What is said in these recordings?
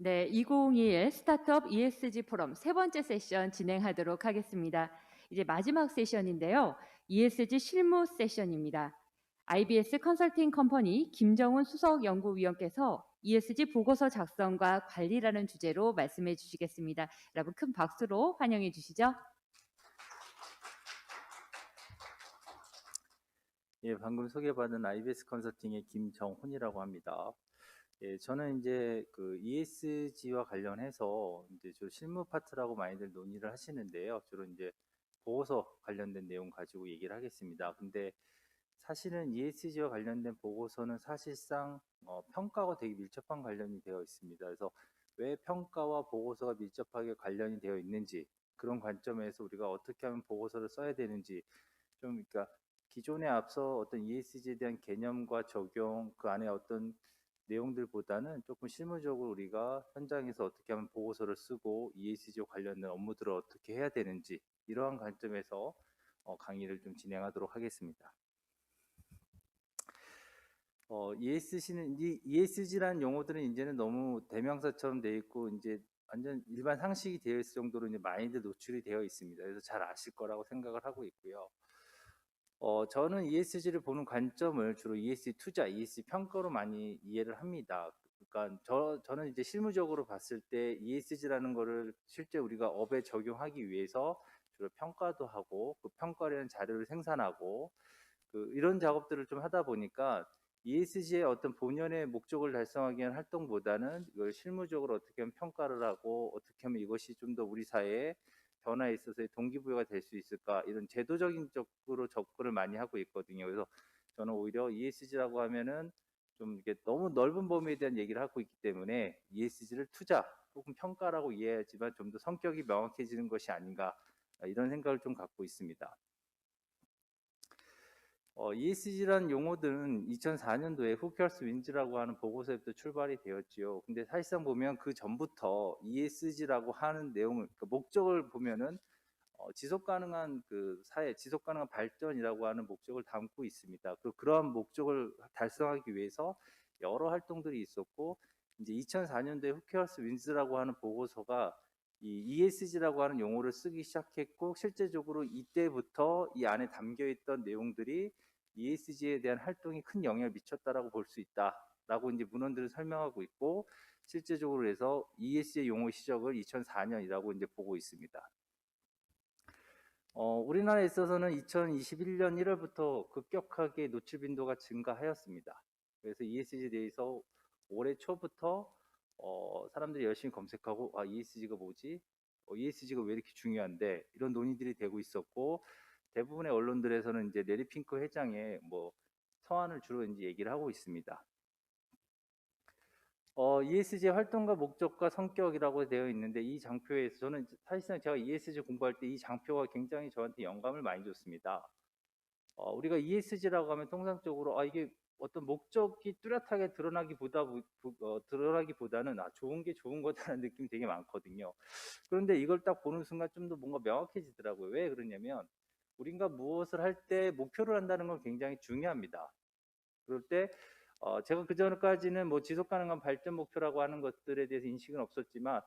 네, 2021 스타트업 ESG 포럼 세 번째 세션 진행하도록 하겠습니다. 이제 마지막 세션인데요. ESG 실무 세션입니다. IBS 컨설팅 컴퍼니 김정훈 수석 연구위원께서 ESG 보고서 작성과 관리라는 주제로 말씀해 주시겠습니다. 여러분 큰 박수로 환영해 주시죠. 예, 방금 소개받은 IBS 컨설팅의 김정훈이라고 합니다. 예, 저는 이제 그 ESG와 관련해서 이제 주로 실무 파트라고 많이들 논의를 하시는데요. 주로 이제 보고서 관련된 내용 가지고 얘기를 하겠습니다. 근데 사실은 ESG와 관련된 보고서는 사실상 평가와 되게 밀접한 관련이 되어 있습니다. 그래서 왜 평가와 보고서가 밀접하게 관련이 되어 있는지, 그런 관점에서 우리가 어떻게 하면 보고서를 써야 되는지 좀, 그러니까 기존에 앞서 어떤 ESG에 대한 개념과 적용, 그 안에 어떤 내용들보다는 조금 실무적으로 우리가 현장에서 어떻게 하면 보고서를 쓰고 ESG와 관련된 업무들을 어떻게 해야 되는지, 이러한 관점에서 강의를 좀 진행하도록 하겠습니다. ESG라는 용어들은 이제는 너무 대명사처럼 되어 있고 이제 완전 일반 상식이 되어 있을 정도로 이제 많이들 노출이 되어 있습니다. 그래서 잘 아실 거라고 생각을 하고 있고요. 저는 ESG를 보는 관점을 주로 ESG 투자, ESG 평가로 많이 이해를 합니다. 그러니까 저는 이제 실무적으로 봤을 때 ESG라는 거를 실제 우리가 업에 적용하기 위해서 주로 평가도 하고, 그 평가라는 자료를 생산하고, 이런 작업들을 좀 하다 보니까 ESG의 어떤 본연의 목적을 달성하기 위한 활동보다는 이걸 실무적으로 어떻게 하면 평가를 하고, 어떻게 하면 이것이 좀 더 우리 사회에 변화에 있어서의 동기부여가 될 수 있을까, 이런 제도적인 쪽으로 접근을 많이 하고 있거든요. 그래서 저는 오히려 ESG라고 하면은 좀 이게 너무 넓은 범위에 대한 얘기를 하고 있기 때문에 ESG를 투자 혹은 평가라고 이해하지만 좀 더 성격이 명확해지는 것이 아닌가, 이런 생각을 좀 갖고 있습니다. ESG라는 용어들은 2004년도에 Who Cares Wins라고 하는 보고서에부터 출발이 되었지요. 근데 사실상 보면 그 전부터 ESG라고 하는 내용을, 그 목적을 보면은 지속 가능한 그 사회, 지속 가능한 발전이라고 하는 목적을 담고 있습니다. 그러한 목적을 달성하기 위해서 여러 활동들이 있었고, 이제 2004년도에 Who Cares Wins라고 하는 보고서가 이 ESG라고 하는 용어를 쓰기 시작했고, 실제적으로 이때부터 이 안에 담겨 있던 내용들이 ESG에 대한 활동이 큰 영향을 미쳤다라고 볼 수 있다라고 이제 문헌들을 설명하고 있고, 실제적으로 해서 ESG 용어 시작을 2004년이라고 이제 보고 있습니다. 우리나라에 있어서는 2021년 1월부터 급격하게 노출 빈도가 증가하였습니다. 그래서 ESG에 대해서 올해 초부터 사람들이 열심히 검색하고, ESG가 뭐지? ESG가 왜 이렇게 중요한데? 이런 논의들이 되고 있었고, 대부분의 언론들에서는 이제 내리 핑크 회장의 뭐 서한을 주로 이제 얘기를 하고 있습니다. ESG 활동과 목적과 성격이라고 되어 있는데, 이 장표에서 저는 사실상 제가 ESG 공부할 때 이 장표가 굉장히 저한테 영감을 많이 줬습니다. 우리가 ESG라고 하면 통상적으로 이게 어떤 목적이 뚜렷하게 드러나기보다는 좋은 게 좋은 거다라는 느낌이 되게 많거든요. 그런데 이걸 딱 보는 순간 좀 더 뭔가 명확해지더라고요. 왜 그러냐면 우리가 무엇을 할 때 목표를 한다는 건 굉장히 중요합니다. 그럴 때 제가 그전까지는 뭐 지속 가능한 발전 목표라고 하는 것들에 대해서 인식은 없었지만,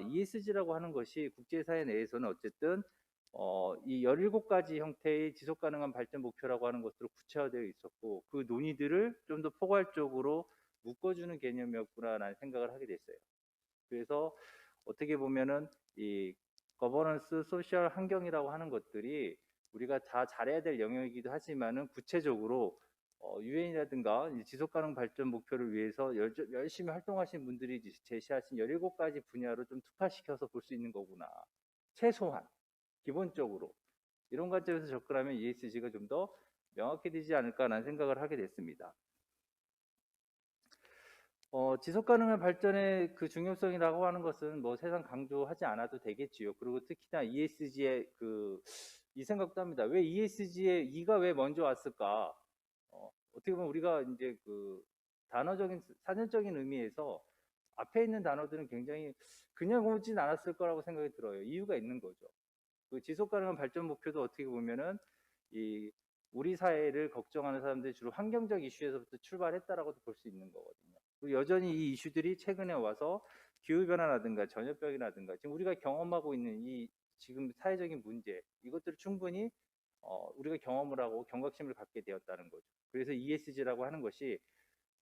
ESG라고 하는 것이 국제사회 내에서는 어쨌든 이 17가지 형태의 지속 가능한 발전 목표라고 하는 것으로 구체화되어 있었고, 그 논의들을 좀 더 포괄적으로 묶어주는 개념이었구나라는 생각을 하게 됐어요. 그래서 어떻게 보면은 이 거버넌스, 소셜, 환경이라고 하는 것들이 우리가 다 잘해야 될 영역이기도 하지만은, 구체적으로 유엔이라든가 지속가능 발전 목표를 위해서 열심히 활동하신 분들이 제시하신 17가지 분야로 좀 특화시켜서 볼 수 있는 거구나. 최소한 기본적으로 이런 관점에서 접근하면 ESG가 좀 더 명확해지지 않을까라는 생각을 하게 됐습니다. 지속 가능한 발전의 그 중요성이라고 하는 것은 뭐 세상 강조하지 않아도 되겠지요. 그리고 특히나 ESG의 이 생각도 합니다. 왜 ESG의 E가 왜 먼저 왔을까? 어떻게 보면 우리가 이제 단어적인 사전적인 의미에서 앞에 있는 단어들은 굉장히 그냥 오진 않았을 거라고 생각이 들어요. 이유가 있는 거죠. 그 지속 가능한 발전 목표도 어떻게 보면은 우리 사회를 걱정하는 사람들이 주로 환경적 이슈에서부터 출발했다라고도 볼 수 있는 거거든요. 그리고 여전히 이 이슈들이 최근에 와서 기후변화라든가 전염병이라든가 지금 우리가 경험하고 있는 이 지금 사회적인 문제, 이것들을 충분히 우리가 경험을 하고 경각심을 갖게 되었다는 거죠. 그래서 ESG라고 하는 것이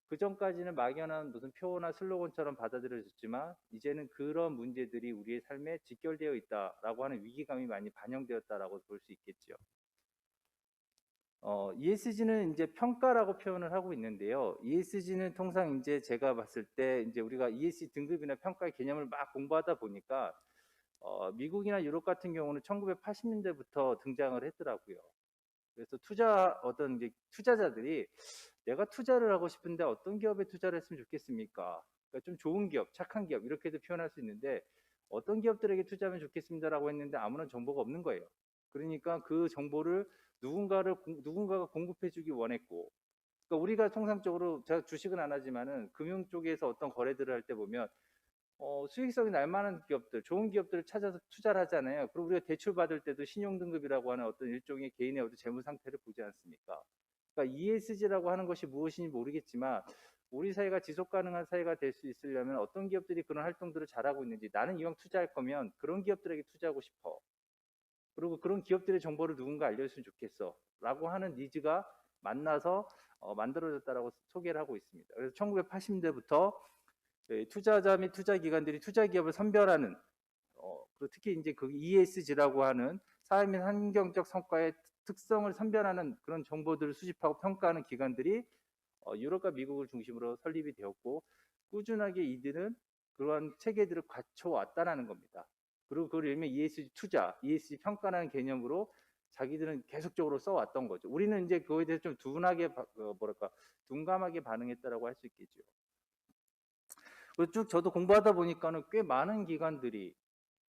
그 전까지는 막연한 무슨 표어나 슬로건처럼 받아들여졌지만 이제는 그런 문제들이 우리의 삶에 직결되어 있다라고 하는 위기감이 많이 반영되었다라고 볼 수 있겠죠. ESG는 이제 평가라고 표현을 하고 있는데요. ESG는 통상 이제 제가 봤을 때 이제 우리가 ESG 등급이나 평가의 개념을 막 공부하다 보니까 미국이나 유럽 같은 경우는 1980년대부터 등장을 했더라고요. 그래서 어떤 이제 투자자들이 내가 투자를 하고 싶은데 어떤 기업에 투자를 했으면 좋겠습니까? 그러니까 좀 좋은 기업, 착한 기업 이렇게도 표현할 수 있는데 어떤 기업들에게 투자하면 좋겠습니다라고 했는데 아무런 정보가 없는 거예요. 그러니까 그 정보를 누군가가 공급해주기 원했고, 그러니까 우리가 통상적으로 제가 주식은 안 하지만은 금융 쪽에서 어떤 거래들을 할 때 보면 수익성이 날 만한 기업들, 좋은 기업들을 찾아서 투자를 하잖아요. 그리고 우리가 대출 받을 때도 신용등급이라고 하는 어떤 일종의 개인의 어떤 재무 상태를 보지 않습니까? 그러니까 ESG라고 하는 것이 무엇인지 모르겠지만 우리 사회가 지속 가능한 사회가 될 수 있으려면 어떤 기업들이 그런 활동들을 잘하고 있는지, 나는 이왕 투자할 거면 그런 기업들에게 투자하고 싶어. 그리고 그런 기업들의 정보를 누군가 알려줬으면 좋겠어. 라고 하는 니즈가 만나서 만들어졌다라고 소개를 하고 있습니다. 그래서 1980년대부터 투자자 및 투자기관들이 투자기업을 선별하는, 그리고 특히 이제 그 ESG라고 하는 사회 및 환경적 성과의 특성을 선별하는 그런 정보들을 수집하고 평가하는 기관들이 유럽과 미국을 중심으로 설립이 되었고, 꾸준하게 이들은 그러한 체계들을 갖춰왔다라는 겁니다. 그리고 그걸 일명 ESG 투자, ESG 평가라는 개념으로 자기들은 계속적으로 써왔던 거죠. 우리는 이제 그거에 대해서 좀 둔감하게 반응했다라고 할 수 있겠죠. 그리고 쭉 저도 공부하다 보니까는 꽤 많은 기관들이,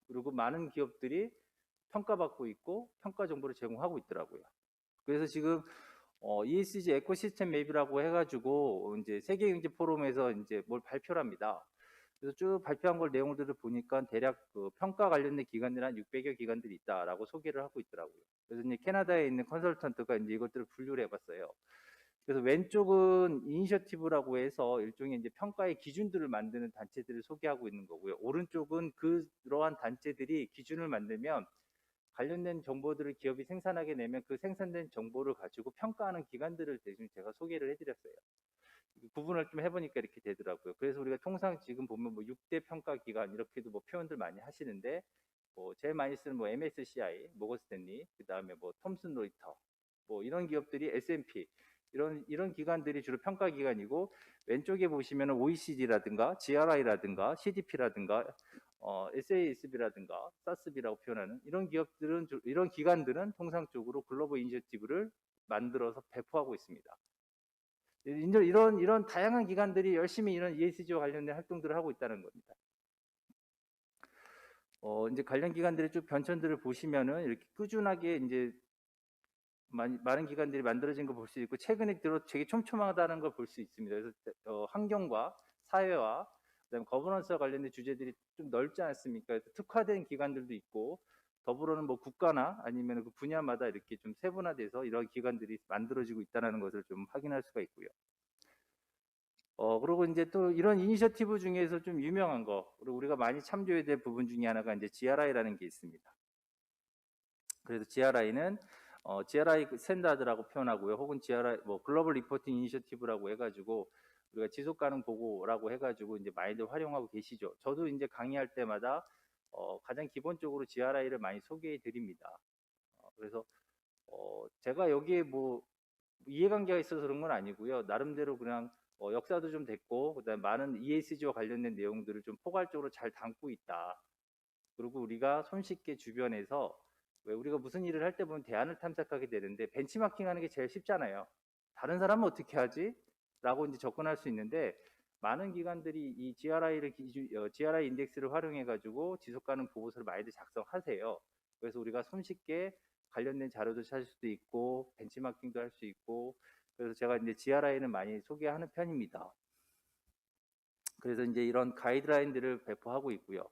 그리고 많은 기업들이 평가받고 있고 평가 정보를 제공하고 있더라고요. 그래서 지금 ESG 에코시스템 맵이라고 해가지고 이제 세계경제 포럼에서 이제 뭘 발표를 합니다. 그래서 쭉 발표한 걸 내용들을 보니까 대략 그 평가 관련된 기관들이 한 600여 기관들이 있다라고 소개를 하고 있더라고요. 그래서 이제 캐나다에 있는 컨설턴트가 이제 이것들을 분류를 해봤어요. 그래서 왼쪽은 이니셔티브라고 해서 일종의 이제 평가의 기준들을 만드는 단체들을 소개하고 있는 거고요. 오른쪽은 그러한 단체들이 기준을 만들면 관련된 정보들을 기업이 생산하게 내면 그 생산된 정보를 가지고 평가하는 기관들을 대신 제가 소개를 해드렸어요. 구분을 좀 해보니까 이렇게 되더라고요. 그래서 우리가 통상 지금 보면 뭐 6대 평가 기관 이렇게도 뭐 표현들 많이 하시는데, 뭐 제일 많이 쓰는 뭐 MSCI, 모건 스탠리, 그 다음에 뭐 톰슨 로이터, 뭐 이런 기업들이 S&P 이런 기관들이 주로 평가 기관이고, 왼쪽에 보시면 OECD라든가 GRI라든가 CDP라든가 SASB라든가 사스비라고 표현하는 이런 기관들은 통상적으로 글로벌 이니셔티브를 만들어서 배포하고 있습니다. 이런 다양한 기관들이 열심히 이런 ESG와 관련된 활동들을 하고 있다는 겁니다. 이제 관련 기관들의 쭉 변천들을 보시면은 이렇게 꾸준하게 이제 많은 기관들이 만들어진 걸 볼 수 있고, 최근에 들어 되게 촘촘하다는 걸 볼 수 있습니다. 그래서 환경과 사회와 그다음에 거버넌스와 관련된 주제들이 좀 넓지 않습니까? 특화된 기관들도 있고, 더불어는 뭐 국가나 아니면 그 분야마다 이렇게 좀 세분화돼서 이런 기관들이 만들어지고 있다는 것을 좀 확인할 수가 있고요. 그리고 이제 또 이런 이니셔티브 중에서 좀 유명한 거, 그리고 우리가 많이 참조해야 될 부분 중에 하나가 이제 GRI라는 게 있습니다. 그래서 GRI는 GRI 스탠다드라고 표현하고요. 혹은 GRI 뭐 글로벌 리포팅 이니셔티브라고 해가지고 우리가 지속 가능 보고라고 해가지고 이제 많이들 활용하고 계시죠. 저도 이제 강의할 때마다 가장 기본적으로 GRI를 많이 소개해 드립니다. 그래서 제가 여기에 뭐 이해관계가 있어서 그런 건 아니고요. 나름대로 그냥 역사도 좀 됐고, 그다음에 많은 ESG와 관련된 내용들을 좀 포괄적으로 잘 담고 있다. 그리고 우리가 손쉽게 주변에서, 왜 우리가 무슨 일을 할 때 보면 대안을 탐색하게 되는데 벤치마킹 하는 게 제일 쉽잖아요. 다른 사람은 어떻게 하지? 라고 이제 접근할 수 있는데, 많은 기관들이 이 GRI 인덱스를 활용해 가지고 지속 가능 보고서를 많이들 작성하세요. 그래서 우리가 손쉽게 관련된 자료도 찾을 수도 있고 벤치마킹도 할 수 있고, 그래서 제가 이제 GRI는 많이 소개하는 편입니다. 그래서 이제 이런 가이드라인들을 배포하고 있고요.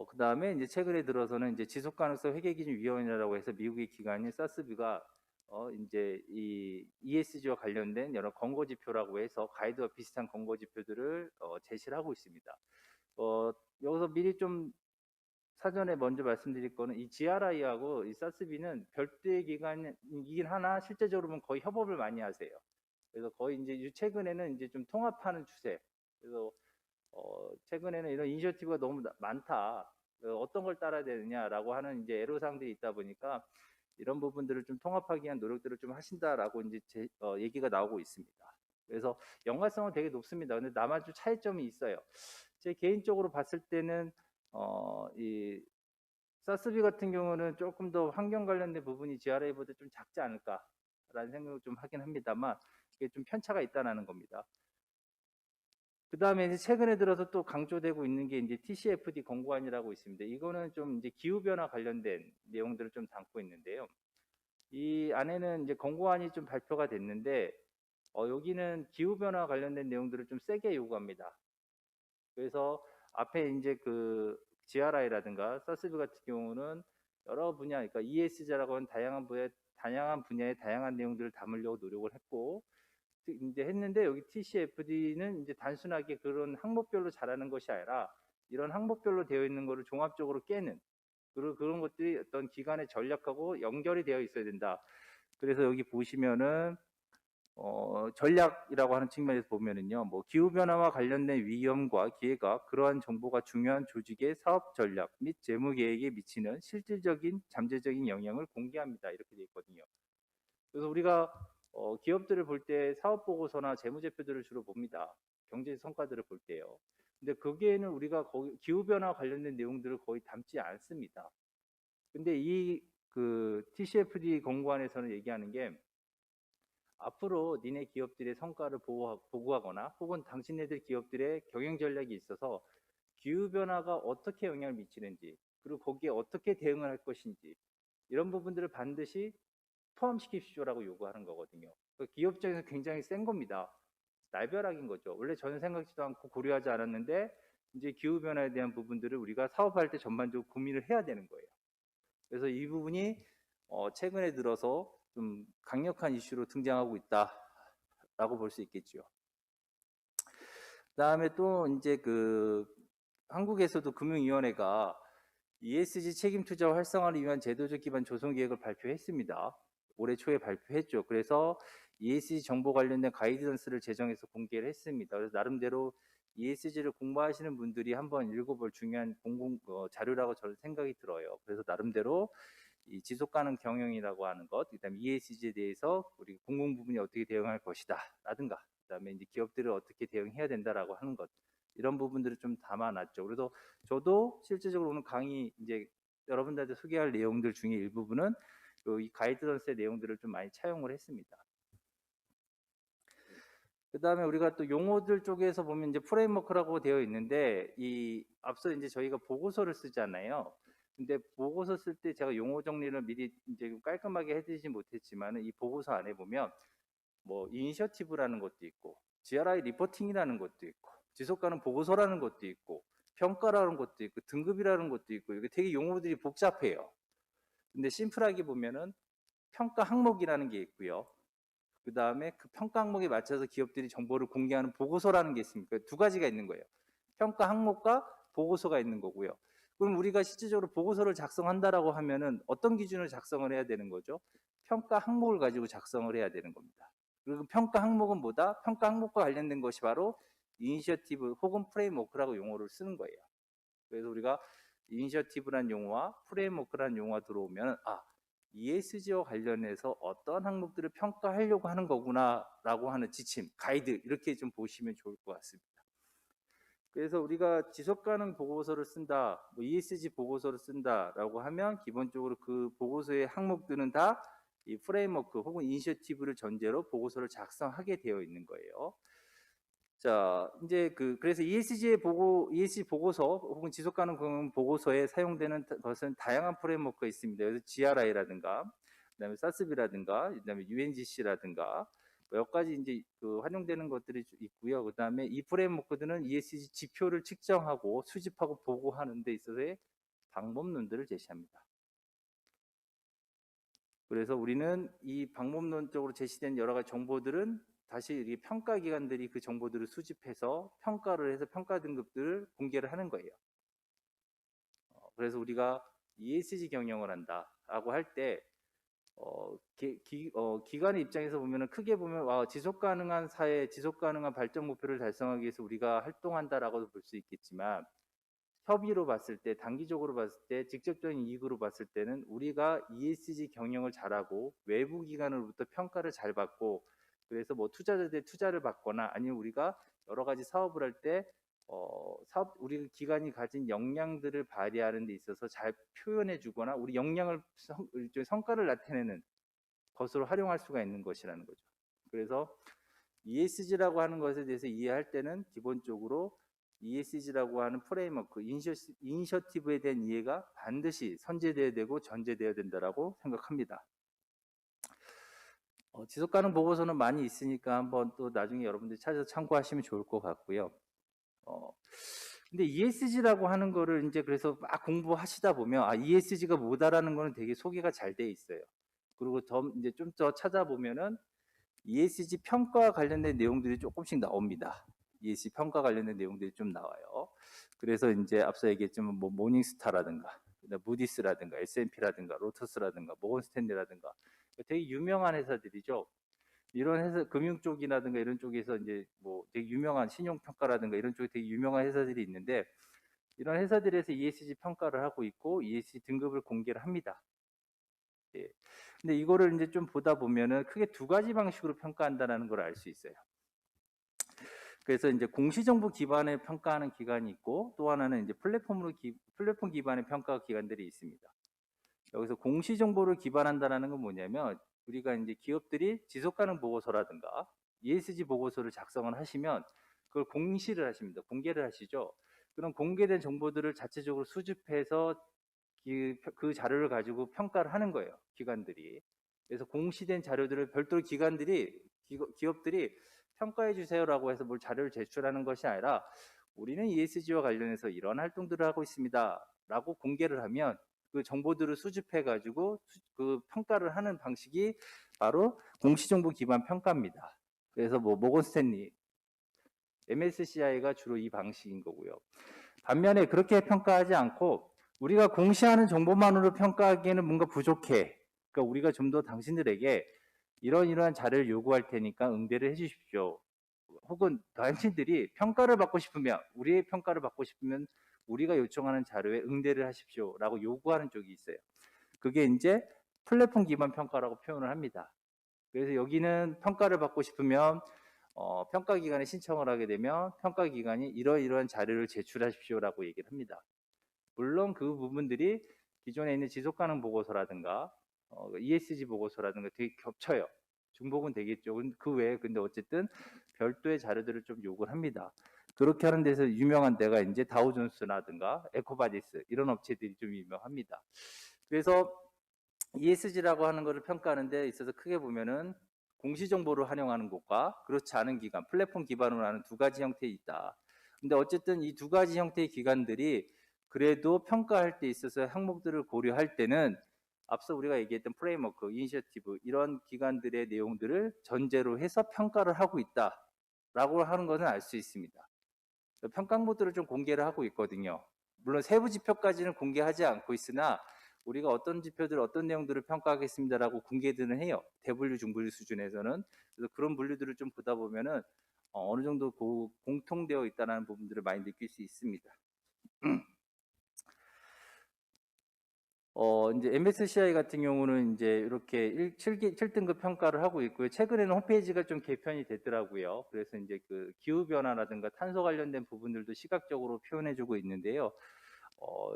그 다음에 이제 최근에 들어서는 이제 지속가능성 회계기준위원회라고 해서 미국의 기관인 사스비가 이제 이 ESG와 관련된 여러 권고 지표라고 해서 가이드와 비슷한 권고 지표들을 제시를 하고 있습니다. 여기서 미리 좀 사전에 먼저 말씀드릴 거는 이 GRI하고 이 SASB는 별도의 기관이긴 하나 실제적으로 보면 거의 협업을 많이 하세요. 그래서 거의 이제 최근에는 이제 좀 통합하는 추세. 그래서 최근에는 이런 이니셔티브가 너무 많다. 어떤 걸 따라야 되느냐라고 하는 이제 애로사항들이 있다 보니까 이런 부분들을 좀 통합하기 위한 노력들을 좀 하신다라고 이제 얘기가 나오고 있습니다. 그래서 연관성은 되게 높습니다. 근데 나만 좀 차이점이 있어요. 제 개인적으로 봤을 때는 이 사스비 같은 경우는 조금 더 환경 관련된 부분이 GRA보다 좀 작지 않을까라는 생각을 좀 하긴 합니다만 이게 좀 편차가 있다는 겁니다. 그 다음에 이제 최근에 들어서 또 강조되고 있는 게 이제 TCFD 권고안이라고 있습니다. 이거는 좀 이제 기후변화 관련된 내용들을 좀 담고 있는데요. 이 안에는 이제 권고안이 좀 발표가 됐는데, 여기는 기후변화 관련된 내용들을 좀 세게 요구합니다. 그래서 앞에 이제 그 GRI라든가 사스비 같은 경우는 여러 분야, 그러니까 ESG라고 하는 다양한 분야의 다양한 내용들을 담으려고 노력을 했고, 이제 했는데 여기 TCFD는 이제 단순하게 그런 항목별로 잘하는 것이 아니라 이런 항목별로 되어 있는 것을 종합적으로 깨는 그런 것들이 어떤 기관의 전략하고 연결이 되어 있어야 된다. 그래서 여기 보시면은 전략이라고 하는 측면에서 보면은요, 뭐 기후변화와 관련된 위험과 기회가 그러한 정보가 중요한 조직의 사업 전략 및 재무 계획에 미치는 실질적인 잠재적인 영향을 공개합니다. 이렇게 되어 있거든요. 그래서 우리가 기업들을 볼 때 사업 보고서나 재무제표들을 주로 봅니다. 경제 성과들을 볼 때요. 근데 거기에는 우리가 기후변화 관련된 내용들을 거의 담지 않습니다. 근데 이 그 TCFD 권고안에서는 얘기하는 게 앞으로 니네 기업들의 성과를 보고하거나 혹은 당신네들 기업들의 경영 전략이 있어서 기후변화가 어떻게 영향을 미치는지 그리고 거기에 어떻게 대응을 할 것인지 이런 부분들을 반드시 포함시키십시오라고 요구하는 거거든요. 기업 입장에서 굉장히 센 겁니다. 날벼락인 거죠. 원래 저는 생각지도 않고 고려하지 않았는데 이제 기후변화에 대한 부분들을 우리가 사업할 때 전반적으로 고민을 해야 되는 거예요. 그래서 이 부분이 최근에 들어서 좀 강력한 이슈로 등장하고 있다라고 볼 수 있겠죠. 그다음에 또 이제 그 한국에서도 금융위원회가 ESG 책임 투자 활성화를 위한 제도적 기반 조성 계획을 발표했습니다. 올해 초에 발표했죠. 그래서 ESG 정보 관련된 가이드런스를 제정해서 공개를 했습니다. 그래서 나름대로 ESG를 공부하시는 분들이 한번 읽어볼 중요한 자료라고 저는 생각이 들어요. 그래서 나름대로 이 지속 가능 경영이라고 하는 것, 그다음에 ESG에 대해서 우리 공공 부문이 어떻게 대응할 것이다라든가, 그다음에 이제 기업들을 어떻게 대응해야 된다라고 하는 것, 이런 부분들을 좀 담아놨죠. 그래서 저도 실질적으로 오늘 강의 이제 여러분들한테 소개할 내용들 중에 일부분은 이 가이드런스의 내용들을 좀 많이 차용을 했습니다. 그 다음에 우리가 또 용어들 쪽에서 보면 이제 프레임워크라고 되어 있는데, 이 앞서 이제 저희가 보고서를 쓰잖아요. 근데 보고서 쓸 때 제가 용어 정리를 미리 이제 깔끔하게 해드리지 못했지만 이 보고서 안에 보면 뭐 이니셔티브라는 것도 있고 GRI 리포팅이라는 것도 있고 지속가능 보고서라는 것도 있고 평가라는 것도 있고 등급이라는 것도 있고 이게 되게 용어들이 복잡해요. 근데 심플하게 보면은 평가 항목이라는 게 있고요. 그 다음에 그 평가 항목에 맞춰서 기업들이 정보를 공개하는 보고서라는 게 있습니다. 두 가지가 있는 거예요. 평가 항목과 보고서가 있는 거고요. 그럼 우리가 실질적으로 보고서를 작성한다라고 하면은 어떤 기준을 작성을 해야 되는 거죠? 평가 항목을 가지고 작성을 해야 되는 겁니다. 그리고 평가 항목은 뭐다? 평가 항목과 관련된 것이 바로 이니셔티브 혹은 프레임워크라고 용어를 쓰는 거예요. 그래서 우리가 이니셔티브란 용어와 프레임워크란 용어가 들어오면 ESG와 관련해서 어떤 항목들을 평가하려고 하는 거구나라고 하는 지침, 가이드 이렇게 좀 보시면 좋을 것 같습니다. 그래서 우리가 지속가능 보고서를 쓴다, 뭐 ESG 보고서를 쓴다라고 하면 기본적으로 그 보고서의 항목들은 다 이 프레임워크 혹은 이니셔티브를 전제로 보고서를 작성하게 되어 있는 거예요. 자, 이제 그래서 ESG 보고서 혹은 지속가능 보고서에 사용되는 것은 다양한 프레임워크가 있습니다. 그래서 GRI라든가, 그다음에 SASB라든가, 그다음에 UNGC라든가 몇 가지 이제 활용되는 것들이 있고요. 그다음에 이 프레임워크들은 ESG 지표를 측정하고 수집하고 보고하는 데 있어서의 방법론들을 제시합니다. 그래서 우리는 이 방법론적으로 제시된 여러 가지 정보들은 다시 이 평가 기관들이 그 정보들을 수집해서 평가를 해서 평가 등급들을 공개를 하는 거예요. 그래서 우리가 ESG 경영을 한다라고 할 때 기관의 입장에서 보면은 크게 보면 지속 가능한 사회, 지속 가능한 발전 목표를 달성하기 위해서 우리가 활동한다라고도 볼 수 있겠지만, 협의로 봤을 때, 단기적으로 봤을 때, 직접적인 이익으로 봤을 때는 우리가 ESG 경영을 잘하고 외부 기관으로부터 평가를 잘 받고, 그래서 뭐 투자자들의 투자를 받거나 아니면 우리가 여러 가지 사업을 할 때 우리 기관이 가진 역량들을 발휘하는 데 있어서 잘 표현해 주거나 우리 역량을 일종의 성과를 나타내는 것으로 활용할 수가 있는 것이라는 거죠. 그래서 ESG라고 하는 것에 대해서 이해할 때는 기본적으로 ESG라고 하는 프레임워크, 이니셔티브에 대한 이해가 반드시 선제되어야 되고 전제되어야 된다고 생각합니다. 지속가능 보고서는 많이 있으니까 한번 또 나중에 여러분들이 찾아서 참고하시면 좋을 것 같고요. 근데 ESG라고 하는 거를 이제 그래서 막 공부하시다 보면 ESG가 뭐다라는 거는 되게 소개가 잘 돼 있어요. 그리고 이제 좀 더 찾아보면은 ESG 평가와 관련된 내용들이 조금씩 나옵니다. ESG 평가 관련된 내용들이 좀 나와요. 그래서 이제 앞서 얘기했지만 뭐 모닝스타라든가 무디스라든가 S&P라든가 로터스라든가 모건스탠리라든가 되게 유명한 회사들이죠. 이런 회사, 금융 쪽이라든가 이런 쪽에서 이제 뭐 되게 유명한 신용평가라든가 이런 쪽에 되게 유명한 회사들이 있는데, 이런 회사들에서 ESG 평가를 하고 있고 ESG 등급을 공개를 합니다. 예. 근데 이거를 이제 좀 보다 보면은 크게 두 가지 방식으로 평가한다는 걸 알 수 있어요. 그래서 이제 공시정보 기반의 평가하는 기관이 있고, 또 하나는 이제 플랫폼 기반의 평가 기관들이 있습니다. 여기서 공시정보를 기반한다는 건 뭐냐면, 우리가 이제 기업들이 지속가능 보고서라든가 ESG 보고서를 작성을 하시면 그걸 공시를 하십니다. 공개를 하시죠. 그럼 공개된 정보들을 자체적으로 수집해서 그 자료를 가지고 평가를 하는 거예요, 기관들이. 그래서 공시된 자료들을 별도로 기업들이 평가해 주세요라고 해서 뭘 자료를 제출하는 것이 아니라, 우리는 ESG와 관련해서 이런 활동들을 하고 있습니다 라고 공개를 하면 그 정보들을 수집해 가지고 그 평가를 하는 방식이 바로 공시정보 기반 평가입니다. 그래서 뭐 모건스탠리, MSCI가 주로 이 방식인 거고요. 반면에 그렇게 평가하지 않고 우리가 공시하는 정보만으로 평가하기에는 뭔가 부족해. 그러니까 우리가 좀 더 당신들에게 이러한 자료를 요구할 테니까 응대를 해 주십시오. 혹은 당신들이 평가를 받고 싶으면, 우리의 평가를 받고 싶으면 우리가 요청하는 자료에 응대를 하십시오라고 요구하는 쪽이 있어요. 그게 이제 플랫폼 기반 평가라고 표현을 합니다. 그래서 여기는 평가를 받고 싶으면 평가기관에 신청을 하게 되면 평가기관이 이러이러한 자료를 제출하십시오라고 얘기를 합니다. 물론 그 부분들이 기존에 있는 지속가능 보고서라든가 ESG 보고서라든가 되게 겹쳐요. 중복은 되겠죠. 그 외에 근데 어쨌든 별도의 자료들을 좀 요구를 합니다. 그렇게 하는 데서 유명한 데가 이제 다우존스라든가 에코바디스 이런 업체들이 좀 유명합니다. 그래서 ESG라고 하는 것을 평가하는 데 있어서 크게 보면은 공시정보를 활용하는 곳과 그렇지 않은 기관, 플랫폼 기반으로 하는 두 가지 형태에 있다. 근데 어쨌든 이 두 가지 형태의 기관들이 그래도 평가할 때 있어서 항목들을 고려할 때는 앞서 우리가 얘기했던 프레임워크, 이니셔티브 이런 기관들의 내용들을 전제로 해서 평가를 하고 있다라고 하는 것은 알 수 있습니다. 평가 항목들을 좀 공개를 하고 있거든요. 물론 세부 지표까지는 공개하지 않고 있으나 우리가 어떤 지표들, 어떤 내용들을 평가하겠습니다라고 공개들은 해요. 대분류, 중분류 수준에서는. 그래서 그런 분류들을 좀 보다 보면은 어느 정도 공통되어 있다는 부분들을 많이 느낄 수 있습니다. 이제 MSCI 같은 경우는 이제 이렇게 7등급 평가를 하고 있고요. 최근에는 홈페이지가 좀 개편이 됐더라고요. 그래서 이제 그 기후변화라든가 탄소 관련된 부분들도 시각적으로 표현해주고 있는데요.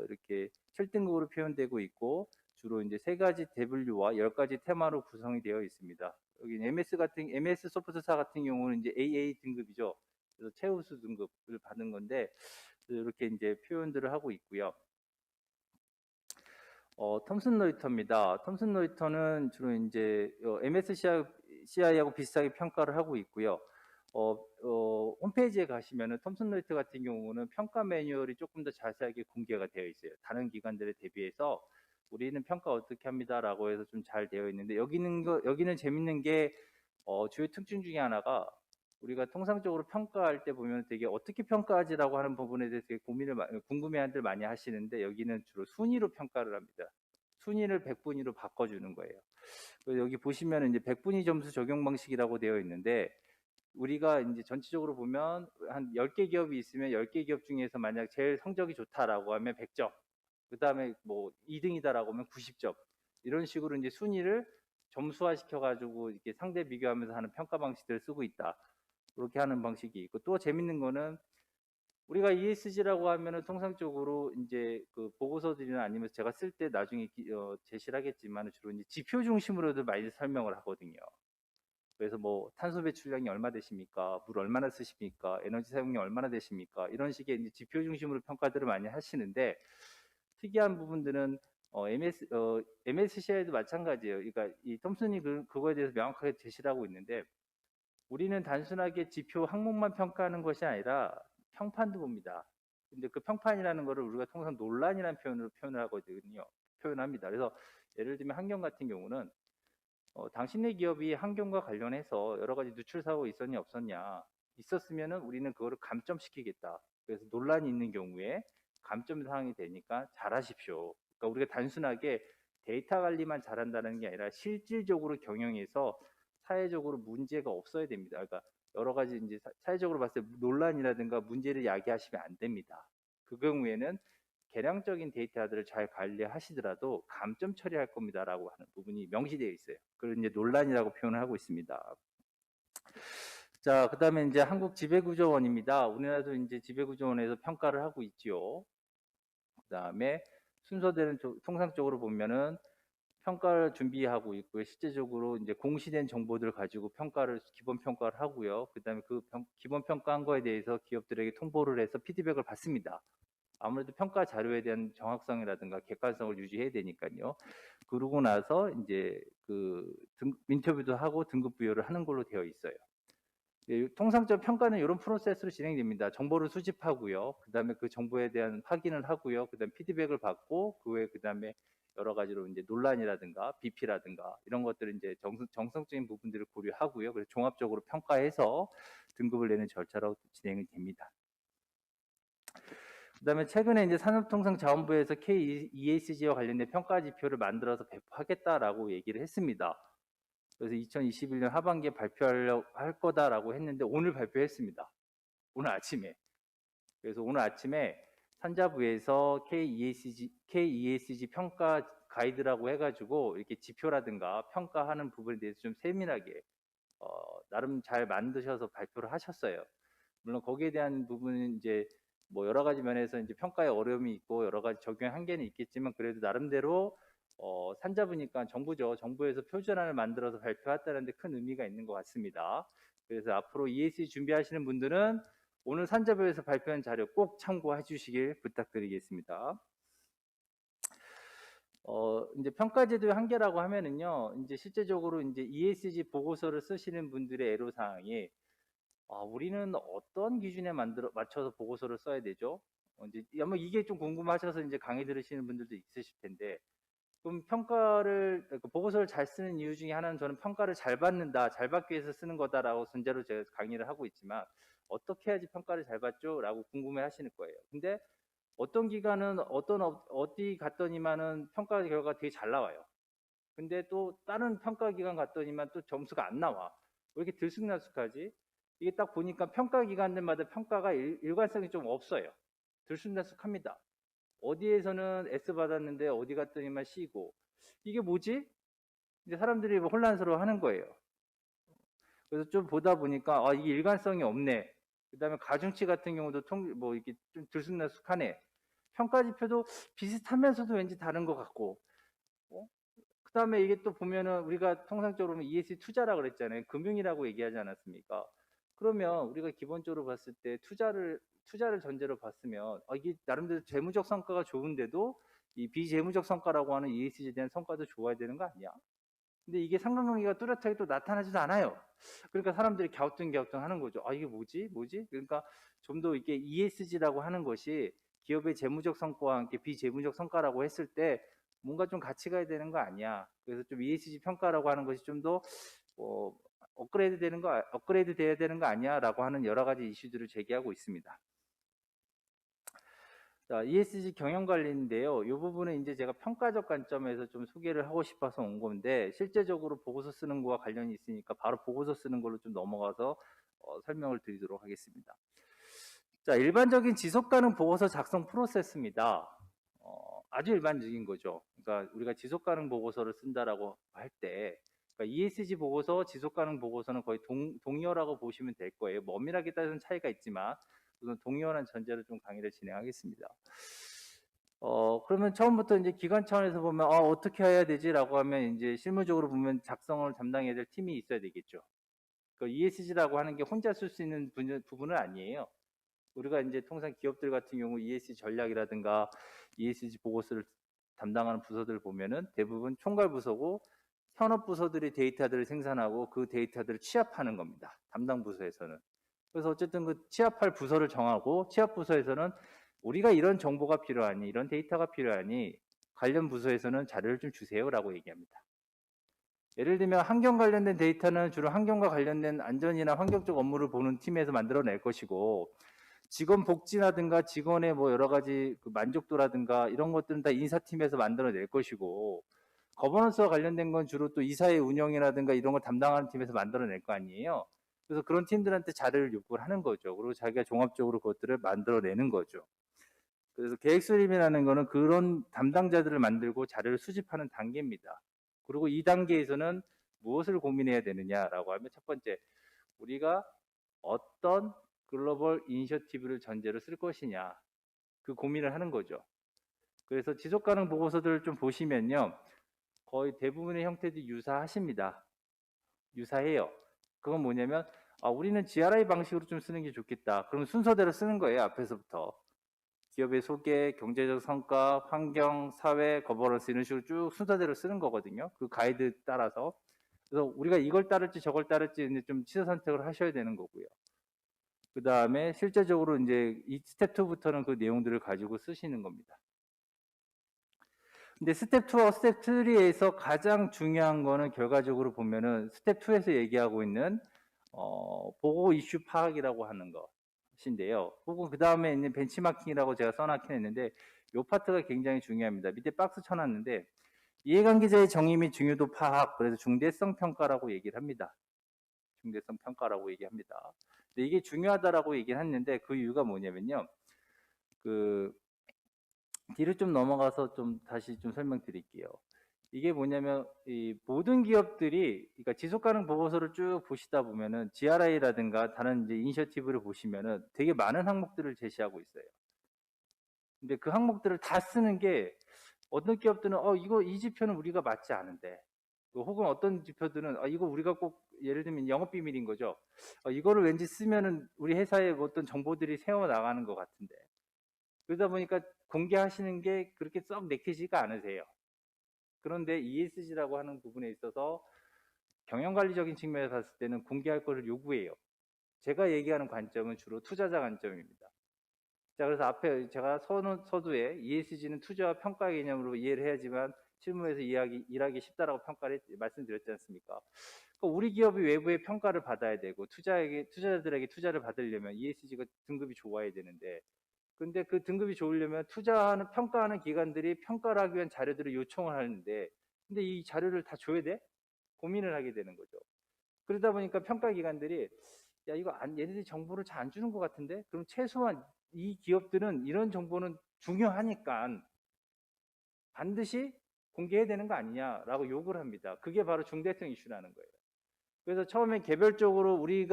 이렇게 7등급으로 표현되고 있고, 주로 이제 3가지 W와 10가지 테마로 구성이 되어 있습니다. 여기 MS 소프트사 같은 경우는 이제 AA 등급이죠. 그래서 최우수 등급을 받은 건데, 이렇게 이제 표현들을 하고 있고요. 톰슨 로이터입니다. 톰슨 로이터는 주로 이제 MSCI하고 비슷하게 평가를 하고 있고요. 홈페이지에 가시면은 톰슨 로이터 같은 경우는 평가 매뉴얼이 조금 더 자세하게 공개가 되어 있어요. 다른 기관들에 대비해서 우리는 평가 어떻게 합니다라고 해서 좀 잘 되어 있는데 여기는 재밌는 게 주요 특징 중에 하나가 우리가 통상적으로 평가할 때 보면 되게 어떻게 평가하지라고 하는 부분에 대해서 되게 궁금해한들 많이 하시는데 여기는 주로 순위로 평가를 합니다. 순위를 100분위로 바꿔주는 거예요. 그래서 여기 보시면 이제 100분위 점수 적용 방식이라고 되어 있는데 우리가 이제 전체적으로 보면 한 10개 기업이 있으면 10개 기업 중에서 만약 제일 성적이 좋다라고 하면 100점, 그 다음에 뭐 2등이다라고 하면 90점, 이런 식으로 이제 순위를 점수화 시켜가지고 이렇게 상대 비교하면서 하는 평가 방식들을 쓰고 있다. 그렇게 하는 방식이 있고, 또 재밌는 거는 우리가 ESG라고 하면은 통상적으로 이제 그 보고서들이나 아니면 제가 쓸 때 나중에 제시를 하겠지만 주로 이제 지표 중심으로도 많이 설명을 하거든요. 그래서 뭐 탄소 배출량이 얼마 되십니까? 물 얼마나 쓰십니까? 에너지 사용량이 얼마나 되십니까? 이런 식의 이제 지표 중심으로 평가들을 많이 하시는데 특이한 부분들은 MSCI도 마찬가지예요. 그러니까 이 톰슨이 그거에 대해서 명확하게 제시를 하고 있는데 우리는 단순하게 지표 항목만 평가하는 것이 아니라 평판도 봅니다. 근데 그 평판이라는 거를 우리가 통상 논란이라는 표현으로 표현합니다. 그래서 예를 들면 환경 같은 경우는 당신네 기업이 환경과 관련해서 여러 가지 누출 사고 있었냐 없었냐, 있었으면은 우리는 그거를 감점시키겠다. 그래서 논란이 있는 경우에 감점 사항이 되니까 잘하십시오. 그러니까 우리가 단순하게 데이터 관리만 잘한다는 게 아니라 실질적으로 경영에서 사회적으로 문제가 없어야 됩니다. 그러니까 여러 가지 이제 사회적으로 봤을 때 논란이라든가 문제를 야기하시면 안 됩니다. 그 경우에는 개량적인 데이터들을 잘 관리하시더라도 감점 처리할 겁니다라고 하는 부분이 명시되어 있어요. 그걸 이제 논란이라고 표현을 하고 있습니다. 자, 그다음에 이제 한국지배구조원입니다. 우리나라도 이제 지배구조원에서 평가를 하고 있지요. 그다음에 순서대로 통상적으로 보면은 평가를 준비하고 있고요. 실제적으로 이제 공시된 정보들 가지고 기본 평가를 하고요. 그다음에 그 기본 평가한 거에 대해서 기업들에게 통보를 해서 피드백을 받습니다. 아무래도 평가 자료에 대한 정확성이라든가 객관성을 유지해야 되니까요. 그러고 나서 이제 그 인터뷰도 하고 등급 부여를 하는 걸로 되어 있어요. 예, 통상적 평가는 이런 프로세스로 진행됩니다. 정보를 수집하고요. 그다음에 그 정보에 대한 확인을 하고요. 그다음에 피드백을 받고 그 외에 그다음에 여러 가지로 이제 논란이라든가 비피라든가 이런 것들을 이제 정성적인 부분들을 고려하고요. 그래서 종합적으로 평가해서 등급을 내는 절차로 진행이 됩니다. 그다음에 최근에 이제 산업통상자원부에서 KESG와 관련된 평가 지표를 만들어서 배포하겠다라고 얘기를 했습니다. 그래서 2021년 하반기에 할 거다라고 했는데 오늘 발표했습니다. 오늘 아침에. 그래서 오늘 아침에 산자부에서 KESG 평가 가이드라고 해가지고 이렇게 지표라든가 평가하는 부분에 대해서 좀 세밀하게 나름 잘 만드셔서 발표를 하셨어요. 물론 거기에 대한 부분은 이제 뭐 여러 가지 면에서 이제 평가에 어려움이 있고 여러 가지 적용 한계는 있겠지만 그래도 나름대로 산자부니까 정부죠. 정부에서 표준안을 만들어서 발표했다는 데 큰 의미가 있는 것 같습니다. 그래서 앞으로 ESG 준비하시는 분들은 오늘 산자부에서 발표한 자료 꼭 참고해 주시길 부탁드리겠습니다. 이제 평가제도의 한계라고 하면은요, 이제 실제적으로 이제 ESG 보고서를 쓰시는 분들의 애로사항이 우리는 어떤 기준에 맞춰서 보고서를 써야 되죠? 이제 아마 이게 좀 궁금하셔서 이제 강의 들으시는 분들도 있으실 텐데, 그럼 보고서를 잘 쓰는 이유 중에 하나는 저는 평가를 잘 받는다, 잘 받기 위해서 쓰는 거다라고 전제로 제가 강의를 하고 있지만, 어떻게 해야지 평가를 잘 받죠? 라고 궁금해 하시는 거예요. 근데 어떤 기관은 어디 갔더니만은 평가 결과가 되게 잘 나와요. 근데 또 다른 평가 기관 갔더니만 또 점수가 안 나와. 왜 이렇게 들쑥날쑥하지? 이게 딱 보니까 평가 기관들마다 평가가 일관성이 좀 없어요. 들쑥날쑥합니다. 어디에서는 S 받았는데 어디 갔더니만 C고 이게 뭐지? 이제 사람들이 혼란스러워 하는 거예요. 그래서 좀 보다 보니까 이게 일관성이 없네. 그다음에 가중치 같은 경우도 이렇게 좀 들쑥날쑥하네. 평가 지표도 비슷하면서도 왠지 다른 것 같고. 그다음에 이게 또 보면은 우리가 통상적으로 ESG 투자라 그랬잖아요. 금융이라고 얘기하지 않았습니까? 그러면 우리가 기본적으로 봤을 때 투자를 전제로 봤으면 이게 나름대로 재무적 성과가 좋은데도 이 비재무적 성과라고 하는 ESG에 대한 성과도 좋아야 되는 거 아니야? 근데 이게 상관관계가 뚜렷하게 또 나타나지도 않아요. 그러니까 사람들이 갸우뚱 하는 거죠. 이게 뭐지? 그러니까 좀 더 이게 ESG라고 하는 것이 기업의 재무적 성과와 함께 비재무적 성과라고 했을 때 뭔가 좀 같이 가야 되는 거 아니야. 그래서 좀 ESG 평가라고 하는 것이 좀 더 업그레이드 돼야 되는 거 아니야라고 하는 여러 가지 이슈들을 제기하고 있습니다. 자, ESG 경영 관리인데요. 이 부분은 이제 제가 평가적 관점에서 좀 소개를 하고 싶어서 온 건데, 실제적으로 보고서 쓰는 거와 관련이 있으니까 바로 보고서 쓰는 걸로 좀 넘어가서 설명을 드리도록 하겠습니다. 자, 일반적인 지속 가능 보고서 작성 프로세스입니다. 아주 일반적인 거죠. 그러니까 우리가 지속 가능 보고서를 쓴다라고 할 때, 그러니까 ESG 보고서, 지속 가능 보고서는 거의 동의어라고 보시면 될 거예요. 뭐 엄밀하게 따지면 차이가 있지만 우선 동의어라는 전제로 좀 강의를 진행하겠습니다. 그러면 처음부터 이제 기관 차원에서 보면 어떻게 해야 되지라고 하면 이제 실무적으로 보면 작성을 담당해야 될 팀이 있어야 되겠죠. 그 ESG라고 하는 게 혼자 쓸 수 있는 부분은 아니에요. 우리가 이제 통상 기업들 같은 경우 ESG 전략이라든가 ESG 보고서를 담당하는 부서들을 보면은 대부분 총괄 부서고 현업 부서들이 데이터들을 생산하고 그 데이터들을 취합하는 겁니다. 담당 부서에서는. 그래서 어쨌든 그 취합할 부서를 정하고 취합 부서에서는 우리가 이런 정보가 필요하니 이런 데이터가 필요하니 관련 부서에서는 자료를 좀 주세요라고 얘기합니다. 예를 들면 환경 관련된 데이터는 주로 환경과 관련된 안전이나 환경적 업무를 보는 팀에서 만들어낼 것이고, 직원 복지라든가 직원의 뭐 여러 가지 그 만족도라든가 이런 것들은 다 인사팀에서 만들어낼 것이고, 거버넌스와 관련된 건 주로 또 이사의 운영이라든가 이런 걸 담당하는 팀에서 만들어낼 거 아니에요. 그래서 그런 팀들한테 자료를 요구를 하는 거죠. 그리고 자기가 종합적으로 그것들을 만들어내는 거죠. 그래서 계획 수립이라는 거는 그런 담당자들을 만들고 자료를 수집하는 단계입니다. 그리고 이 단계에서는 무엇을 고민해야 되느냐라고 하면 첫 번째, 우리가 어떤 글로벌 이니셔티브를 전제로 쓸 것이냐, 그 고민을 하는 거죠. 그래서 지속가능 보고서들을 좀 보시면요, 거의 대부분의 형태들이 유사하십니다. 유사해요. 그건 뭐냐면 우리는 GRI 방식으로 좀 쓰는 게 좋겠다. 그럼 순서대로 쓰는 거예요. 앞에서부터. 기업의 소개, 경제적 성과, 환경, 사회, 거버넌스 이런 식으로 쭉 순서대로 쓰는 거거든요. 그 가이드 따라서. 그래서 우리가 이걸 따를지 저걸 따를지 이제 좀 취사 선택을 하셔야 되는 거고요. 그 다음에 실제적으로 이제 이 스텝 2부터는 그 내용들을 가지고 쓰시는 겁니다. 근데 스텝 2와 스텝 3에서 가장 중요한 거는 결과적으로 보면은 스텝 2에서 얘기하고 있는 보고 이슈 파악이라고 하는 것인데요. 혹은 그 다음에 있는 벤치마킹이라고 제가 써놨긴 했는데 이 파트가 굉장히 중요합니다. 밑에 박스 쳐놨는데 이해관계자의 정의 및 중요도 파악, 그래서 중대성 평가라고 얘기를 합니다. 중대성 평가라고 얘기합니다. 근데 이게 중요하다라고 얘기를 했는데 그 이유가 뭐냐면요. 뒤로 좀 넘어가서 좀 다시 좀 설명드릴게요. 이게 뭐냐면 이 모든 기업들이 그러니까 지속가능 보고서를 쭉 보시다 보면은 GRI라든가 다른 이제 이니셔티브를 보시면은 되게 많은 항목들을 제시하고 있어요. 근데 그 항목들을 다 쓰는 게 어떤 기업들은 이거 이 지표는 우리가 맞지 않은데, 혹은 어떤 지표들은 이거 우리가 꼭 예를 들면 영업 비밀인 거죠. 이거를 왠지 쓰면은 우리 회사에 어떤 정보들이 새어 나가는 것 같은데, 그러다 보니까 공개하시는 게 그렇게 썩 내키지가 않으세요. 그런데 ESG라고 하는 부분에 있어서 경영관리적인 측면에서 봤을 때는 공개할 것을 요구해요. 제가 얘기하는 관점은 주로 투자자 관점입니다. 자, 그래서 앞에 제가 서두에 ESG는 투자와 평가 개념으로 이해를 해야지만 실무에서 일하기 쉽다라고 평가를 말씀드렸지 않습니까? 그러니까 우리 기업이 외부의 평가를 받아야 되고 투자자들에게 투자를 받으려면 ESG가 등급이 좋아야 되는데, 근데 그 등급이 좋으려면 평가하는 기관들이 평가를 하기 위한 자료들을 요청을 하는데, 근데 이 자료를 다 줘야 돼? 고민을 하게 되는 거죠. 그러다 보니까 평가 기관들이 야, 이거 얘네들이 정보를 잘 안 주는 것 같은데? 그럼 최소한 이 기업들은 이런 정보는 중요하니까 반드시 공개해야 되는 거 아니냐라고 요구를 합니다. 그게 바로 중대성 이슈라는 거예요. 그래서 처음에 개별적으로 우리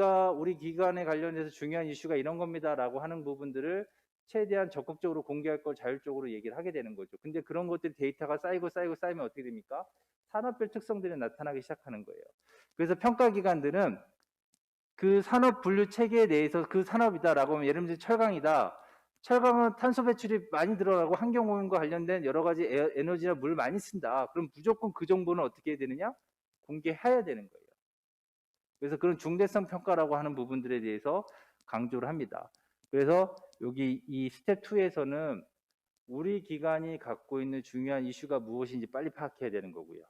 기관에 관련해서 중요한 이슈가 이런 겁니다라고 하는 부분들을 최대한 적극적으로 공개할 걸 자율적으로 얘기를 하게 되는 거죠. 근데 그런 것들이 데이터가 쌓이면 어떻게 됩니까? 산업별 특성들이 나타나기 시작하는 거예요. 그래서 평가기관들은 그 산업 분류 체계 내에서 그 산업이다라고 하면 예를 들면 철강이다. 철강은 탄소 배출이 많이 들어가고 환경오염과 관련된 여러 가지 에너지나 물 많이 쓴다. 그럼 무조건 그 정보는 어떻게 해야 되느냐? 공개해야 되는 거예요. 그래서 그런 중대성 평가라고 하는 부분들에 대해서 강조를 합니다. 그래서 여기 이 스텝 2에서는 우리 기관이 갖고 있는 중요한 이슈가 무엇인지 빨리 파악해야 되는 거고요.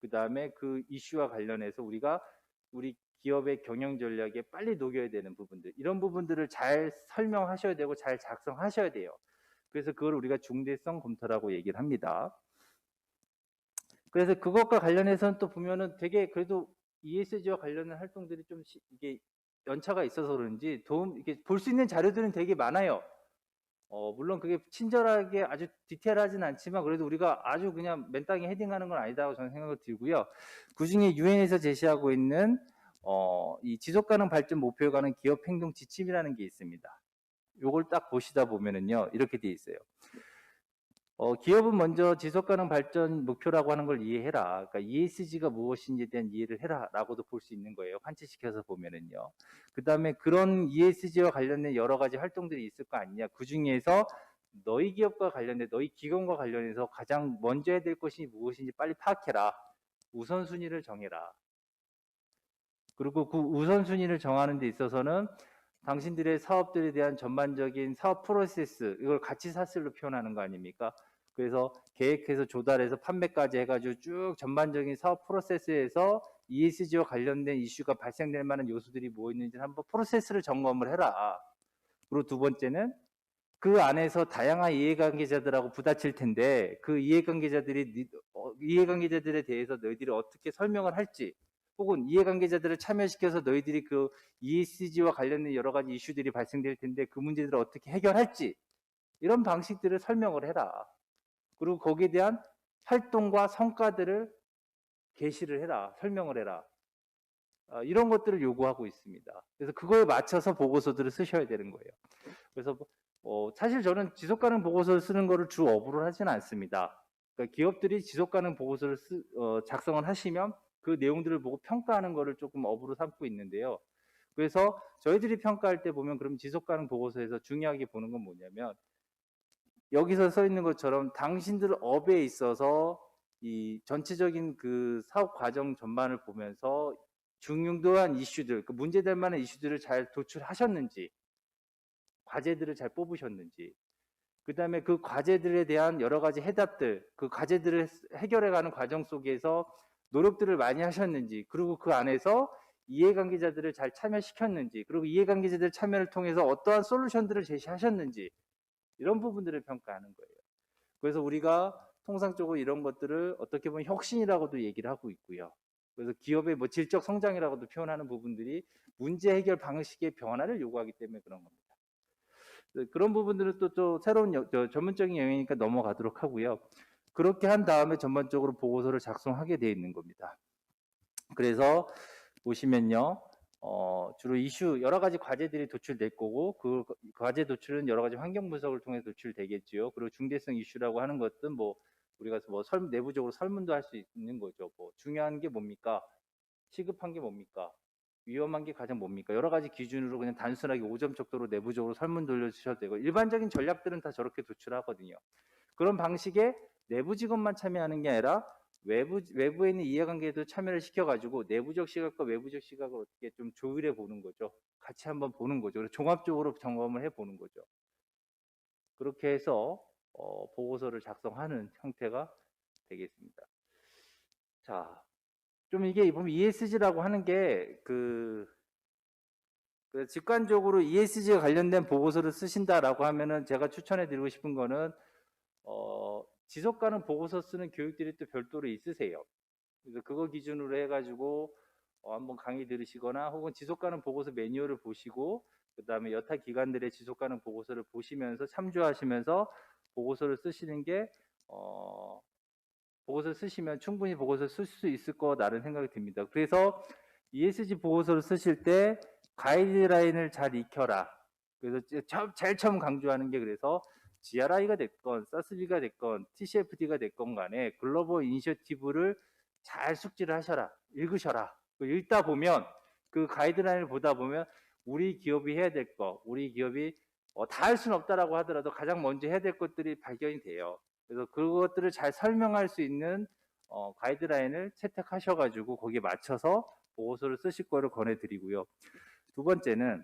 그 다음에 그 이슈와 관련해서 우리가 우리 기업의 경영 전략에 빨리 녹여야 되는 부분들, 이런 부분들을 잘 설명하셔야 되고 잘 작성하셔야 돼요. 그래서 그걸 우리가 중대성 검토라고 얘기를 합니다. 그래서 그것과 관련해서는 또 보면은 되게 그래도 ESG와 관련된 활동들이 좀 이게 연차가 있어서 그런지 이게 볼 수 있는 자료들은 되게 많아요. 물론 그게 친절하게 아주 디테일하진 않지만 그래도 우리가 아주 그냥 맨땅에 헤딩하는 건 아니다고 저는 생각이 들고요. 그중에 유엔에서 제시하고 있는 이 지속가능 발전 목표에 관한 기업 행동 지침이라는 게 있습니다. 요걸 딱 보시다 보면은요, 이렇게 돼 있어요. 기업은 먼저 지속가능 발전 목표라고 하는 걸 이해해라. 그러니까 ESG가 무엇인지에 대한 이해를 해라라고도 볼 수 있는 거예요. 환치시켜서 보면은요. 그 다음에 그런 ESG와 관련된 여러 가지 활동들이 있을 거 아니냐. 그 중에서 너희 기업과 관련된, 너희 기관과 관련해서 가장 먼저 해야 될 것이 무엇인지 빨리 파악해라. 우선순위를 정해라. 그리고 그 우선순위를 정하는 데 있어서는 당신들의 사업들에 대한 전반적인 사업 프로세스, 이걸 가치 사슬로 표현하는 거 아닙니까? 그래서 계획해서 조달해서 판매까지 해가지고 쭉 전반적인 사업 프로세스에서 ESG와 관련된 이슈가 발생될 만한 요소들이 뭐 있는지 한번 프로세스를 점검을 해라. 그리고 두 번째는 그 안에서 다양한 이해관계자들하고 부딪힐 텐데 그 이해관계자들에 대해서 너희들이 어떻게 설명을 할지, 혹은 이해관계자들을 참여시켜서 너희들이 그 ESG와 관련된 여러 가지 이슈들이 발생될 텐데 그 문제들을 어떻게 해결할지, 이런 방식들을 설명을 해라. 그리고 거기에 대한 활동과 성과들을 게시를 해라. 설명을 해라. 이런 것들을 요구하고 있습니다. 그래서 그거에 맞춰서 보고서들을 쓰셔야 되는 거예요. 그래서 사실 저는 지속가능 보고서를 쓰는 거를 주 업으로 하지는 않습니다. 그러니까 기업들이 지속가능 보고서를 작성을 하시면 그 내용들을 보고 평가하는 거를 조금 업으로 삼고 있는데요. 그래서 저희들이 평가할 때 보면 그럼 지속가능 보고서에서 중요하게 보는 건 뭐냐면, 여기서 써 있는 것처럼 당신들 업에 있어서 이 전체적인 그 사업 과정 전반을 보면서 중요한 이슈들, 그 문제될 만한 이슈들을 잘 도출하셨는지, 과제들을 잘 뽑으셨는지, 그 다음에 그 과제들에 대한 여러 가지 해답들, 그 과제들을 해결해가는 과정 속에서 노력들을 많이 하셨는지, 그리고 그 안에서 이해관계자들을 잘 참여시켰는지, 그리고 이해관계자들 참여를 통해서 어떠한 솔루션들을 제시하셨는지, 이런 부분들을 평가하는 거예요. 그래서 우리가 통상적으로 이런 것들을 어떻게 보면 혁신이라고도 얘기를 하고 있고요. 그래서 기업의 뭐 질적 성장이라고도 표현하는 부분들이 문제 해결 방식의 변화를 요구하기 때문에 그런 겁니다. 그런 부분들은 또 새로운 전문적인 영역이니까 넘어가도록 하고요. 그렇게 한 다음에 전반적으로 보고서를 작성하게 되어 있는 겁니다. 그래서 보시면요, 주로 이슈 여러 가지 과제들이 도출될 거고, 그 과제 도출은 여러 가지 환경 분석을 통해 도출되겠지요. 그리고 중대성 이슈라고 하는 것은 뭐 우리가 뭐 내부적으로 설문도 할 수 있는 거죠. 뭐 중요한 게 뭡니까? 시급한 게 뭡니까? 위험한 게 가장 뭡니까? 여러 가지 기준으로 그냥 단순하게 5점 척도로 내부적으로 설문 돌려주셔도 되고, 일반적인 전략들은 다 저렇게 도출하거든요. 그런 방식의 내부 직원만 참여하는 게 아니라 외부에 있는 이해관계도 참여를 시켜가지고 내부적 시각과 외부적 시각을 어떻게 좀 조율해 보는 거죠. 같이 한번 보는 거죠. 그래서 종합적으로 점검을 해 보는 거죠. 그렇게 해서 보고서를 작성하는 형태가 되겠습니다. 자, 좀 이게 보면 ESG라고 하는 게 직관적으로 ESG에 관련된 보고서를 쓰신다라고 하면은 제가 추천해 드리고 싶은 거는 지속 가능 보고서 쓰는 교육들이 또 별도로 있으세요. 그래서 그거 기준으로 해가지고 한번 강의 들으시거나, 혹은 지속 가능 보고서 매뉴얼을 보시고, 그 다음에 여타 기관들의 지속 가능 보고서를 보시면서 참조하시면서 보고서를 쓰시는 게 보고서 쓰시면 충분히 보고서 쓸 수 있을 거라는 생각이 듭니다. 그래서 ESG 보고서를 쓰실 때 가이드라인을 잘 익혀라. 그래서 제일 처음 강조하는 게, 그래서 GRI가 됐건 SASB가 됐건 TCFD가 됐건 간에 글로벌 이니셔티브를 잘 숙지를 하셔라. 읽으셔라. 읽다 보면 그 가이드라인을 보다 보면 우리 기업이 해야 될 거, 우리 기업이 다 할 수는 없다라고 하더라도 가장 먼저 해야 될 것들이 발견이 돼요. 그래서 그것들을 잘 설명할 수 있는 가이드라인을 채택하셔가지고 거기에 맞춰서 보고서를 쓰실 거를 권해드리고요. 두 번째는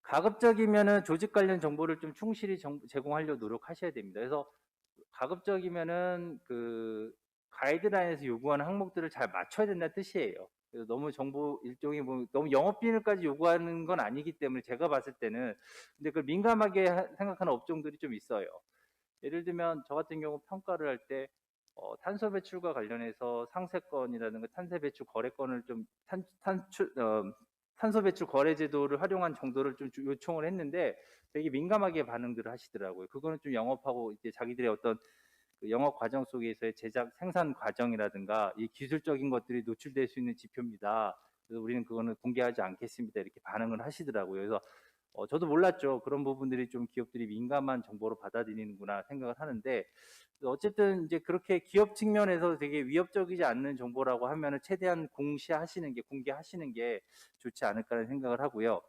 가급적이면은 조직 관련 정보를 좀 충실히 제공하려고 노력하셔야 됩니다. 그래서 가급적이면은 그 가이드라인에서 요구하는 항목들을 잘 맞춰야 된다는 뜻이에요. 그래서 너무 정보 일종이 뭐 너무 영업 비밀까지 요구하는 건 아니기 때문에 제가 봤을 때는, 근데 그걸 민감하게 생각하는 업종들이 좀 있어요. 예를 들면 저 같은 경우 평가를 할 때 탄소 배출과 관련해서 상세건이라든가 탄소 배출 거래건을 좀 탄소 배출 거래 제도를 활용한 정도를 좀 요청을 했는데 되게 민감하게 반응들을 하시더라고요. 그거는 좀 영업하고 이제 자기들의 어떤 그 영업 과정 속에서의 제작 생산 과정이라든가 이 기술적인 것들이 노출될 수 있는 지표입니다. 그래서 우리는 그거는 공개하지 않겠습니다. 이렇게 반응을 하시더라고요. 그래서 저도 몰랐죠. 그런 부분들이 좀 기업들이 민감한 정보로 받아들이는구나 생각을 하는데, 어쨌든 이제 그렇게 기업 측면에서 되게 위협적이지 않는 정보라고 하면은 최대한 공개하시는 게 좋지 않을까라는 생각을 하고요.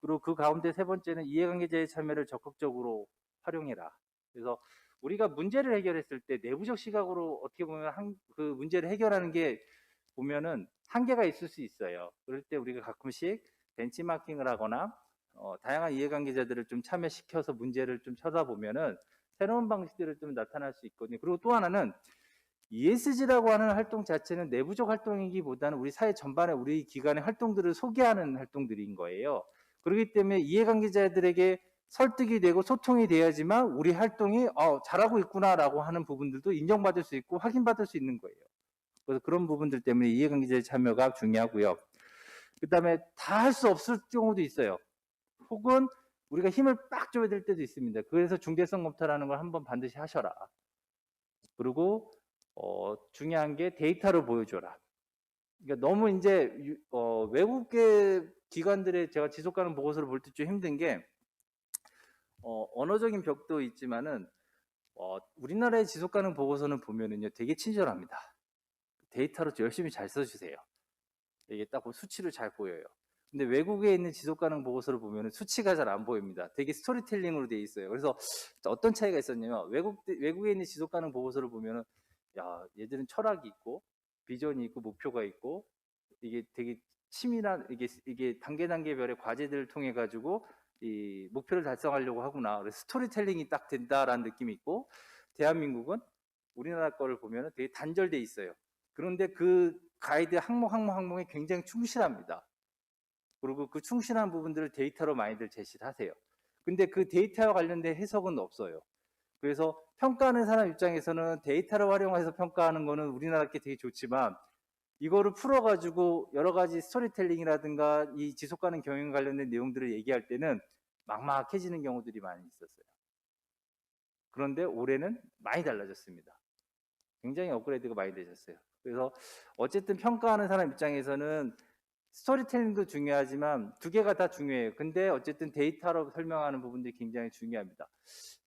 그리고 그 가운데 세 번째는 이해관계자의 참여를 적극적으로 활용해라. 그래서 우리가 문제를 해결했을 때 내부적 시각으로 어떻게 보면 그 문제를 해결하는 게 보면은 한계가 있을 수 있어요. 그럴 때 우리가 가끔씩 벤치마킹을 하거나 다양한 이해관계자들을 좀 참여시켜서 문제를 좀 쳐다보면은 새로운 방식들을 좀 나타날 수 있거든요. 그리고 또 하나는 ESG라고 하는 활동 자체는 내부적 활동이기보다는 우리 사회 전반에 우리 기관의 활동들을 소개하는 활동들인 거예요. 그렇기 때문에 이해관계자들에게 설득이 되고 소통이 돼야지만 우리 활동이 잘하고 있구나라고 하는 부분들도 인정받을 수 있고 확인받을 수 있는 거예요. 그래서 그런 부분들 때문에 이해관계자의 참여가 중요하고요. 그 다음에 다 할 수 없을 경우도 있어요. 혹은 우리가 힘을 빡 줘야 될 때도 있습니다. 그래서 중대성 검토라는 걸 한번 반드시 하셔라. 그리고 중요한 게 데이터로 보여줘라. 그러니까 너무 이제 외국계 기관들의 제가 지속가능 보고서를 볼 때 좀 힘든 게 언어적인 벽도 있지만은 우리나라의 지속가능 보고서는 보면은요 되게 친절합니다. 데이터로 열심히 잘 써주세요. 이게 딱 수치로 잘 보여요. 근데 외국에 있는 지속가능 보고서를 보면 수치가 잘 안 보입니다. 되게 스토리텔링으로 되어 있어요. 그래서 어떤 차이가 있었냐면 외국에 있는 지속가능 보고서를 보면은 야 얘들은 철학이 있고 비전이 있고 목표가 있고 이게 되게 치밀한 이게 단계별의 과제들을 통해 가지고 이 목표를 달성하려고 하구나. 그래서 스토리텔링이 딱 된다라는 느낌이 있고, 대한민국은 우리나라 거를 보면은 되게 단절돼 있어요. 그런데 그 가이드 항목이 굉장히 충실합니다. 그리고 그 충실한 부분들을 데이터로 많이들 제시를 하세요. 근데 그 데이터와 관련된 해석은 없어요. 그래서 평가하는 사람 입장에서는 데이터를 활용해서 평가하는 거는 우리나라께 되게 좋지만 이거를 풀어가지고 여러 가지 스토리텔링이라든가 이 지속가능 경영 관련된 내용들을 얘기할 때는 막막해지는 경우들이 많이 있었어요. 그런데 올해는 많이 달라졌습니다. 굉장히 업그레이드가 많이 되셨어요. 그래서 어쨌든 평가하는 사람 입장에서는 스토리텔링도 중요하지만 두 개가 다 중요해요. 근데 어쨌든 데이터로 설명하는 부분들이 굉장히 중요합니다.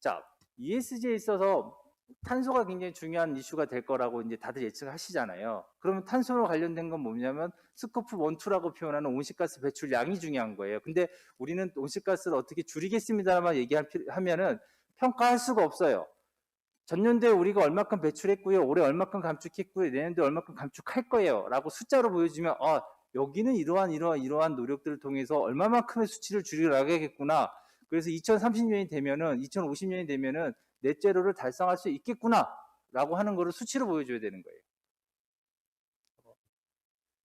자, ESG에 있어서 탄소가 굉장히 중요한 이슈가 될 거라고 이제 다들 예측하시잖아요. 그러면 탄소로 관련된 건 뭐냐면 스코프 1, 2라고 표현하는 온실가스 배출량이 중요한 거예요. 근데 우리는 온실가스를 어떻게 줄이겠습니다만 얘기하면은 평가할 수가 없어요. 전년도에 우리가 얼마큼 배출했고요, 올해 얼마큼 감축했고요, 내년도에 얼마큼 감축할 거예요 라고 숫자로 보여주면 여기는 이러한 노력들을 통해서 얼마만큼의 수치를 줄여 나가겠구나. 그래서 2030년이 되면은 2050년이 되면은 넷제로를 달성할 수 있겠구나 라고 하는 거를 수치로 보여줘야 되는 거예요.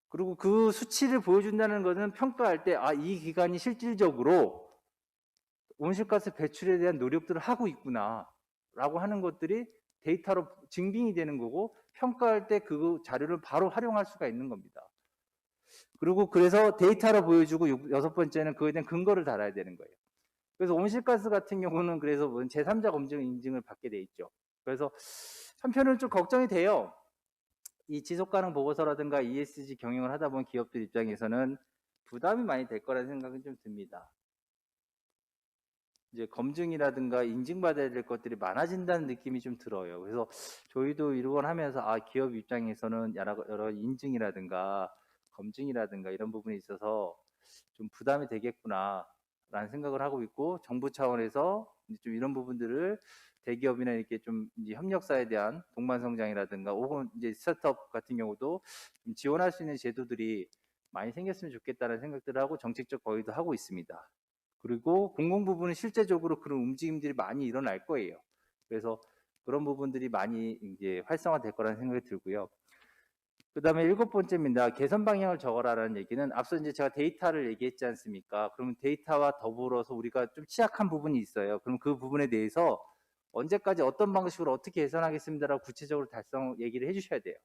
그리고 그 수치를 보여준다는 것은 평가할 때 이 기관이 실질적으로 온실가스 배출에 대한 노력들을 하고 있구나 라고 하는 것들이 데이터로 증빙이 되는 거고, 평가할 때 그 자료를 바로 활용할 수가 있는 겁니다. 그리고 그래서 데이터로 보여주고 여섯 번째는 그거에 대한 근거를 달아야 되는 거예요. 그래서 온실가스 같은 경우는 그래서 제3자 검증 인증을 받게 돼 있죠. 그래서 한편으로는 좀 걱정이 돼요. 이 지속가능 보고서라든가 ESG 경영을 하다 보면 기업들 입장에서는 부담이 많이 될 거라는 생각은 좀 듭니다. 이제 검증이라든가 인증받아야 될 것들이 많아진다는 느낌이 좀 들어요. 그래서 저희도 이걸 하면서 기업 입장에서는 여러 인증이라든가 검증이라든가 이런 부분에 있어서 좀 부담이 되겠구나 라는 생각을 하고 있고, 정부 차원에서 좀 이런 부분들을 대기업이나 이렇게 좀 이제 협력사에 대한 동반 성장이라든가 혹은 이제 스타트업 같은 경우도 좀 지원할 수 있는 제도들이 많이 생겼으면 좋겠다는 생각들을 하고 정책적 거의도 하고 있습니다. 그리고 공공 부분은 실제적으로 그런 움직임들이 많이 일어날 거예요. 그래서 그런 부분들이 많이 이제 활성화될 거라는 생각이 들고요. 그 다음에 7번째입니다. 개선 방향을 적어라라는 얘기는 앞서 이제 제가 데이터를 얘기했지 않습니까? 그러면 데이터와 더불어서 우리가 좀 취약한 부분이 있어요. 그럼 그 부분에 대해서 언제까지 어떤 방식으로 어떻게 개선하겠습니다라고 구체적으로 달성 얘기를 해주셔야 돼요.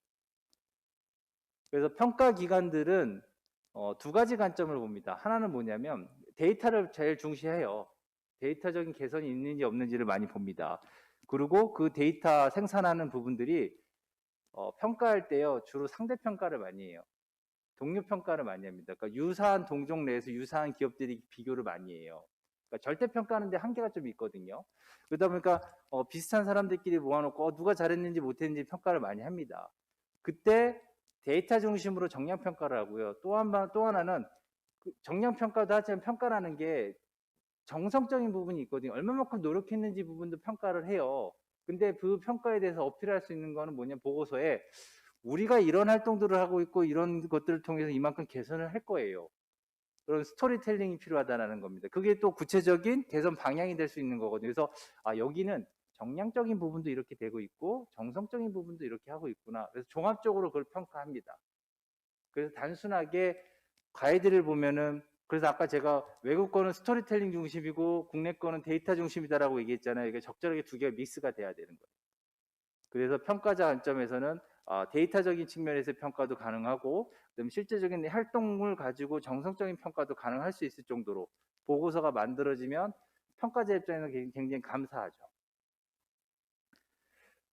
그래서 평가 기관들은 두 가지 관점을 봅니다. 하나는 뭐냐면 데이터를 제일 중시해요. 데이터적인 개선이 있는지 없는지를 많이 봅니다. 그리고 그 데이터 생산하는 부분들이 평가할 때요 주로 상대 평가를 많이 해요. 동료 평가를 많이 합니다. 그러니까 유사한 동종 내에서 유사한 기업들이 비교를 많이 해요. 그러니까 절대 평가하는데 한계가 좀 있거든요. 그러다 보니까 비슷한 사람들끼리 모아놓고 누가 잘했는지 못했는지 평가를 많이 합니다. 그때 데이터 중심으로 정량 평가를 하고요. 또 하나는 정량 평가도 하지만 평가라는 게 정성적인 부분이 있거든요. 얼마만큼 노력했는지 부분도 평가를 해요. 근데 그 평가에 대해서 어필할 수 있는 거는 뭐냐, 보고서에 우리가 이런 활동들을 하고 있고 이런 것들을 통해서 이만큼 개선을 할 거예요. 그런 스토리텔링이 필요하다는 겁니다. 그게 또 구체적인 개선 방향이 될 수 있는 거거든요. 그래서 여기는 정량적인 부분도 이렇게 되고 있고 정성적인 부분도 이렇게 하고 있구나. 그래서 종합적으로 그걸 평가합니다. 그래서 단순하게 가이드를 보면은, 그래서 아까 제가 외국 거는 스토리텔링 중심이고 국내 거는 데이터 중심이다라고 얘기했잖아요. 이게 적절하게 두 개가 믹스가 돼야 되는 거예요. 그래서 평가자 관점에서는 데이터적인 측면에서 평가도 가능하고, 그다음에 실제적인 활동을 가지고 정성적인 평가도 가능할 수 있을 정도로 보고서가 만들어지면 평가자 입장에서 굉장히 감사하죠.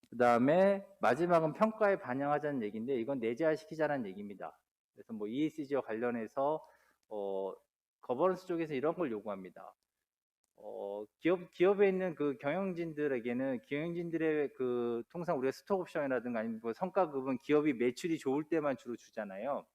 그 다음에 마지막은 평가에 반영하자는 얘기인데, 이건 내재화시키자는 얘기입니다. 그래서 뭐 ESG와 관련해서 거버넌스 쪽에서 이런 걸 요구합니다. 기업에 있는 그 경영진들에게는 경영진들의 그 통상 우리가 스톡 옵션이라든가 아니면 뭐 성과급은 기업이 매출이 좋을 때만 주로 주잖아요.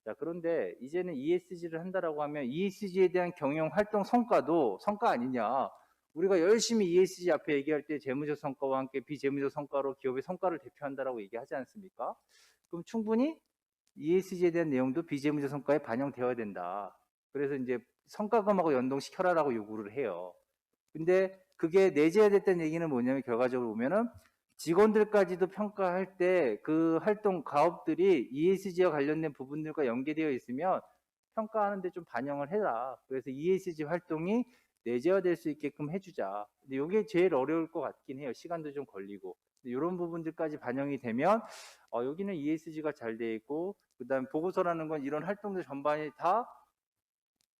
자, 그런데 이제는 ESG를 한다라고 하면 ESG에 대한 경영 활동 성과도 성과 아니냐. 우리가 열심히 ESG 앞에 얘기할 때 재무적 성과와 함께 비재무적 성과로 기업의 성과를 대표한다라고 얘기하지 않습니까? 그럼 충분히 ESG에 대한 내용도 비재무적 성과에 반영되어야 된다. 그래서 이제 성과금하고 연동시켜라라고 요구를 해요. 근데 그게 내재화됐다는 얘기는 뭐냐면 결과적으로 보면은 직원들까지도 평가할 때 그 활동 가업들이 ESG와 관련된 부분들과 연계되어 있으면 평가하는데 좀 반영을 해라. 그래서 ESG 활동이 내재화될 수 있게끔 해주자. 근데 이게 제일 어려울 것 같긴 해요. 시간도 좀 걸리고. 이런 부분들까지 반영이 되면 여기는 ESG가 잘 돼 있고, 그다음 보고서라는 건 이런 활동들 전반이 다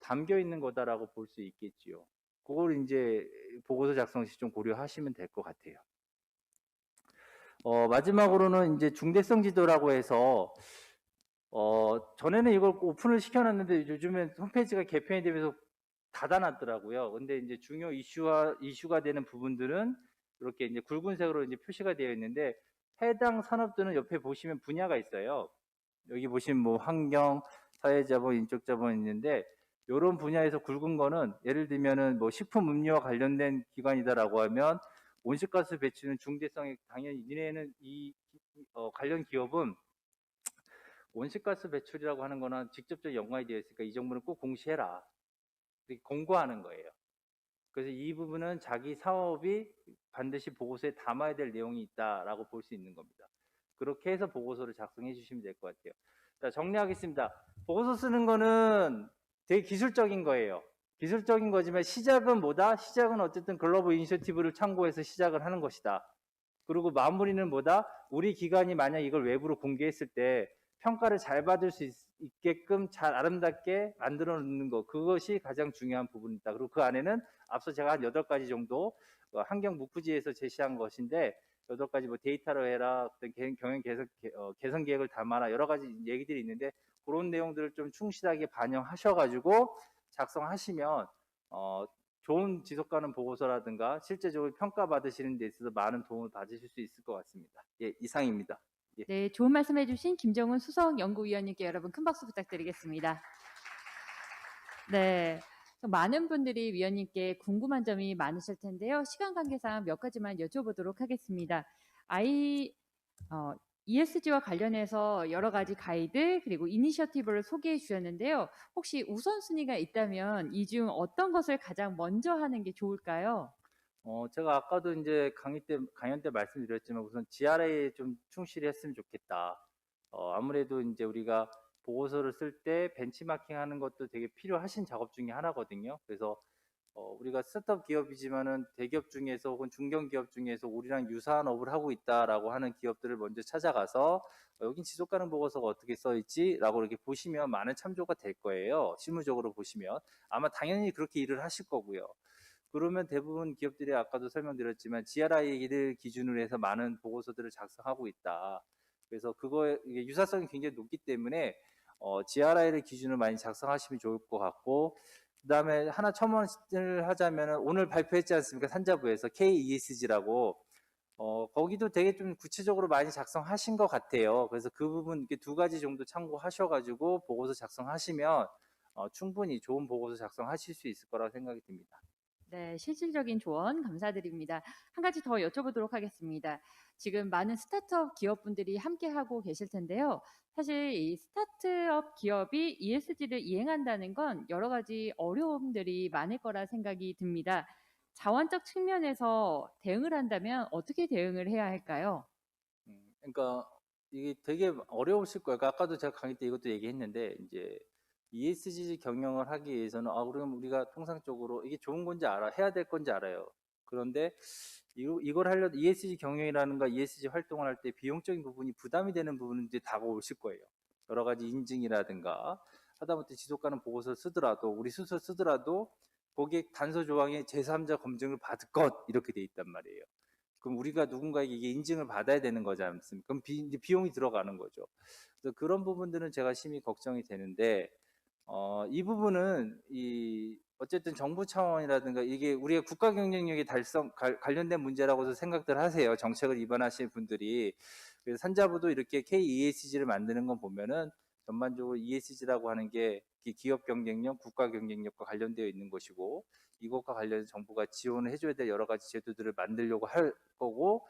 담겨 있는 거다라고 볼 수 있겠지요. 그걸 이제 보고서 작성 시 좀 고려하시면 될 것 같아요. 마지막으로는 이제 중대성 지도라고 해서 전에는 이걸 오픈을 시켜놨는데 요즘엔 홈페이지가 개편이 되면서 닫아놨더라고요. 근데 이제 중요 이슈가 되는 부분들은 이렇게 이제 굵은색으로 이제 표시가 되어 있는데, 해당 산업들은 옆에 보시면 분야가 있어요. 여기 보시면 뭐 환경, 사회자본, 인적자본 있는데, 이런 분야에서 굵은 거는 예를 들면은 뭐 식품 음료와 관련된 기관이다라고 하면 온실가스 배출은 중대성이 당연히 니네는 관련 기업은 온실가스 배출이라고 하는 거는 직접적 연관이 되어 있으니까 이 정보는 꼭 공시해라. 이렇게 공고하는 거예요. 그래서 이 부분은 자기 사업이 반드시 보고서에 담아야 될 내용이 있다라고 볼 수 있는 겁니다. 그렇게 해서 보고서를 작성해 주시면 될 것 같아요. 자, 정리하겠습니다. 보고서 쓰는 거는 되게 기술적인 거예요. 기술적인 거지만 시작은 뭐다? 시작은 어쨌든 글로벌 이니셔티브를 참고해서 시작을 하는 것이다. 그리고 마무리는 뭐다? 우리 기관이 만약 이걸 외부로 공개했을 때 평가를 잘 받을 수 있게끔 잘 아름답게 만들어 놓는 것, 그것이 가장 중요한 부분이다. 그리고 그 안에는 앞서 제가 한 8가지 정도 환경 무쿠지에서 제시한 것인데, 8가지 뭐 데이터로 해라, 경영 개선 계획을 담아라, 여러 가지 얘기들이 있는데 그런 내용들을 좀 충실하게 반영하셔가지고 작성하시면 좋은 지속가능 보고서라든가 실제적으로 평가받으시는 데 있어서 많은 도움을 받으실 수 있을 것 같습니다. 예, 이상입니다. 예. 네, 좋은 말씀 해주신 김정은 수석 연구위원님께 여러분 큰 박수 부탁드리겠습니다. 네, 많은 분들이 위원님께 궁금한 점이 많으실 텐데요. 시간 관계상 몇 가지만 여쭤보도록 하겠습니다. ESG와 관련해서 여러 가지 가이드 그리고 이니셔티브를 소개해 주셨는데요. 혹시 우선순위가 있다면 이 중 어떤 것을 가장 먼저 하는 게 좋을까요? 제가 아까도 이제 강연 때 말씀드렸지만 우선 GRA에 좀 충실히 했으면 좋겠다. 아무래도 이제 우리가 보고서를 쓸 때 벤치마킹 하는 것도 되게 필요하신 작업 중에 하나거든요. 그래서 우리가 스타트업 기업이지만은 대기업 중에서 혹은 중견 기업 중에서 우리랑 유사한 업을 하고 있다라고 하는 기업들을 먼저 찾아가서 여긴 지속 가능 보고서가 어떻게 써 있지라고 이렇게 보시면 많은 참조가 될 거예요. 실무적으로 보시면 아마 당연히 그렇게 일을 하실 거고요. 그러면 대부분 기업들이 아까도 설명드렸지만 GRI를 기준으로 해서 많은 보고서들을 작성하고 있다. 그래서 그거에 이게 유사성이 굉장히 높기 때문에 GRI를 기준으로 많이 작성하시면 좋을 것 같고, 그 다음에 하나 첨언을 하자면 오늘 발표했지 않습니까? 산자부에서 KESG라고 거기도 되게 좀 구체적으로 많이 작성하신 것 같아요. 그래서 그 부분 이렇게 두 가지 정도 참고하셔가지고 보고서 작성하시면 충분히 좋은 보고서 작성하실 수 있을 거라고 생각이 듭니다. 네, 실질적인 조언 감사드립니다. 한 가지 더 여쭤보도록 하겠습니다. 지금 많은 스타트업 기업분들이 함께하고 계실 텐데요. 사실 이 스타트업 기업이 ESG를 이행한다는 건 여러 가지 어려움들이 많을 거라 생각이 듭니다. 자원적 측면에서 대응을 한다면 어떻게 대응을 해야 할까요? 그러니까 이게 되게 어려우실 거예요. 그러니까 아까도 제가 강의 때 이것도 얘기했는데 이제 ESG 경영을 하기 위해서는 그럼 우리가 통상적으로 이게 좋은 건지 해야 될 건지 알아요. 그런데 이걸 하려도 ESG 경영이라는가 ESG 활동을 할 때 비용적인 부분이 부담이 되는 부분은 이제 다가오실 거예요. 여러 가지 인증이라든가 하다못해 지속 가능 보고서 쓰더라도 우리 스스로 쓰더라도 거기에 단서 조항에 제3자 검증을 받을 것 이렇게 돼 있단 말이에요. 그럼 우리가 누군가에게 이게 인증을 받아야 되는 거지 않습니까? 그럼 이제 비용이 들어가는 거죠. 그래서 그런 부분들은 제가 심히 걱정이 되는데 이 부분은 어쨌든 정부 차원이라든가 이게 우리가 국가 경쟁력이 관련된 문제라고도 생각들 하세요. 정책을 입안하시는 분들이. 그래서 산자부도 이렇게 KESG를 만드는 건 보면은 전반적으로 ESG라고 하는 게 기업 경쟁력, 국가 경쟁력과 관련되어 있는 것이고 이것과 관련해서 정부가 지원을 해줘야 될 여러 가지 제도들을 만들려고 할 거고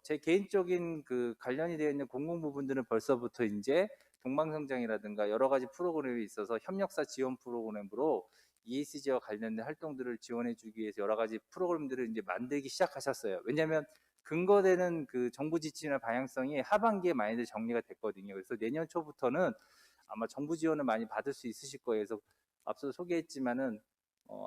제 개인적인 그 관련이 되어 있는 공공 부분들은 벌써부터 이제 동방성장이라든가 여러 가지 프로그램이 있어서 협력사 지원 프로그램으로 ESG와 관련된 활동들을 지원해주기 위해서 여러 가지 프로그램들을 이제 만들기 시작하셨어요. 왜냐하면 근거되는 그 정부 지침이나 방향성이 하반기에 많이들 정리가 됐거든요. 그래서 내년 초부터는 아마 정부 지원을 많이 받을 수 있으실 거예요. 그래서 앞서 소개했지만은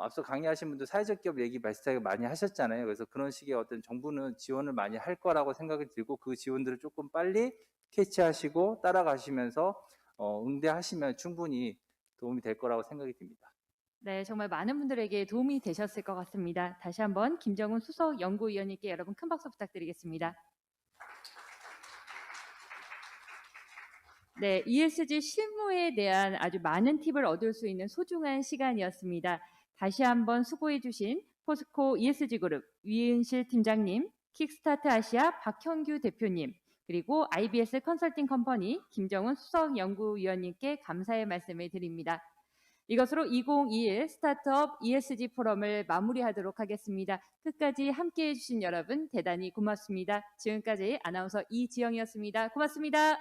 앞서 강의하신 분도 사회적 기업 얘기 비슷하게 많이 하셨잖아요. 그래서 그런 식의 어떤 정부는 지원을 많이 할 거라고 생각이 들고 그 지원들을 조금 빨리 캐치하시고 따라가시면서 응대하시면 충분히 도움이 될 거라고 생각이 듭니다. 네, 정말 많은 분들에게 도움이 되셨을 것 같습니다. 다시 한번 김정훈 수석 연구위원님께 여러분 큰 박수 부탁드리겠습니다. 네, ESG 실무에 대한 아주 많은 팁을 얻을 수 있는 소중한 시간이었습니다. 다시 한번 수고해 주신 포스코 ESG 그룹 위은실 팀장님, 킥스타트 아시아 박형규 대표님, 그리고 IBS 컨설팅 컴퍼니 김정훈 수석 연구위원님께 감사의 말씀을 드립니다. 이것으로 2021 스타트업 ESG 포럼을 마무리하도록 하겠습니다. 끝까지 함께해 주신 여러분 대단히 고맙습니다. 지금까지 아나운서 이지영이었습니다. 고맙습니다.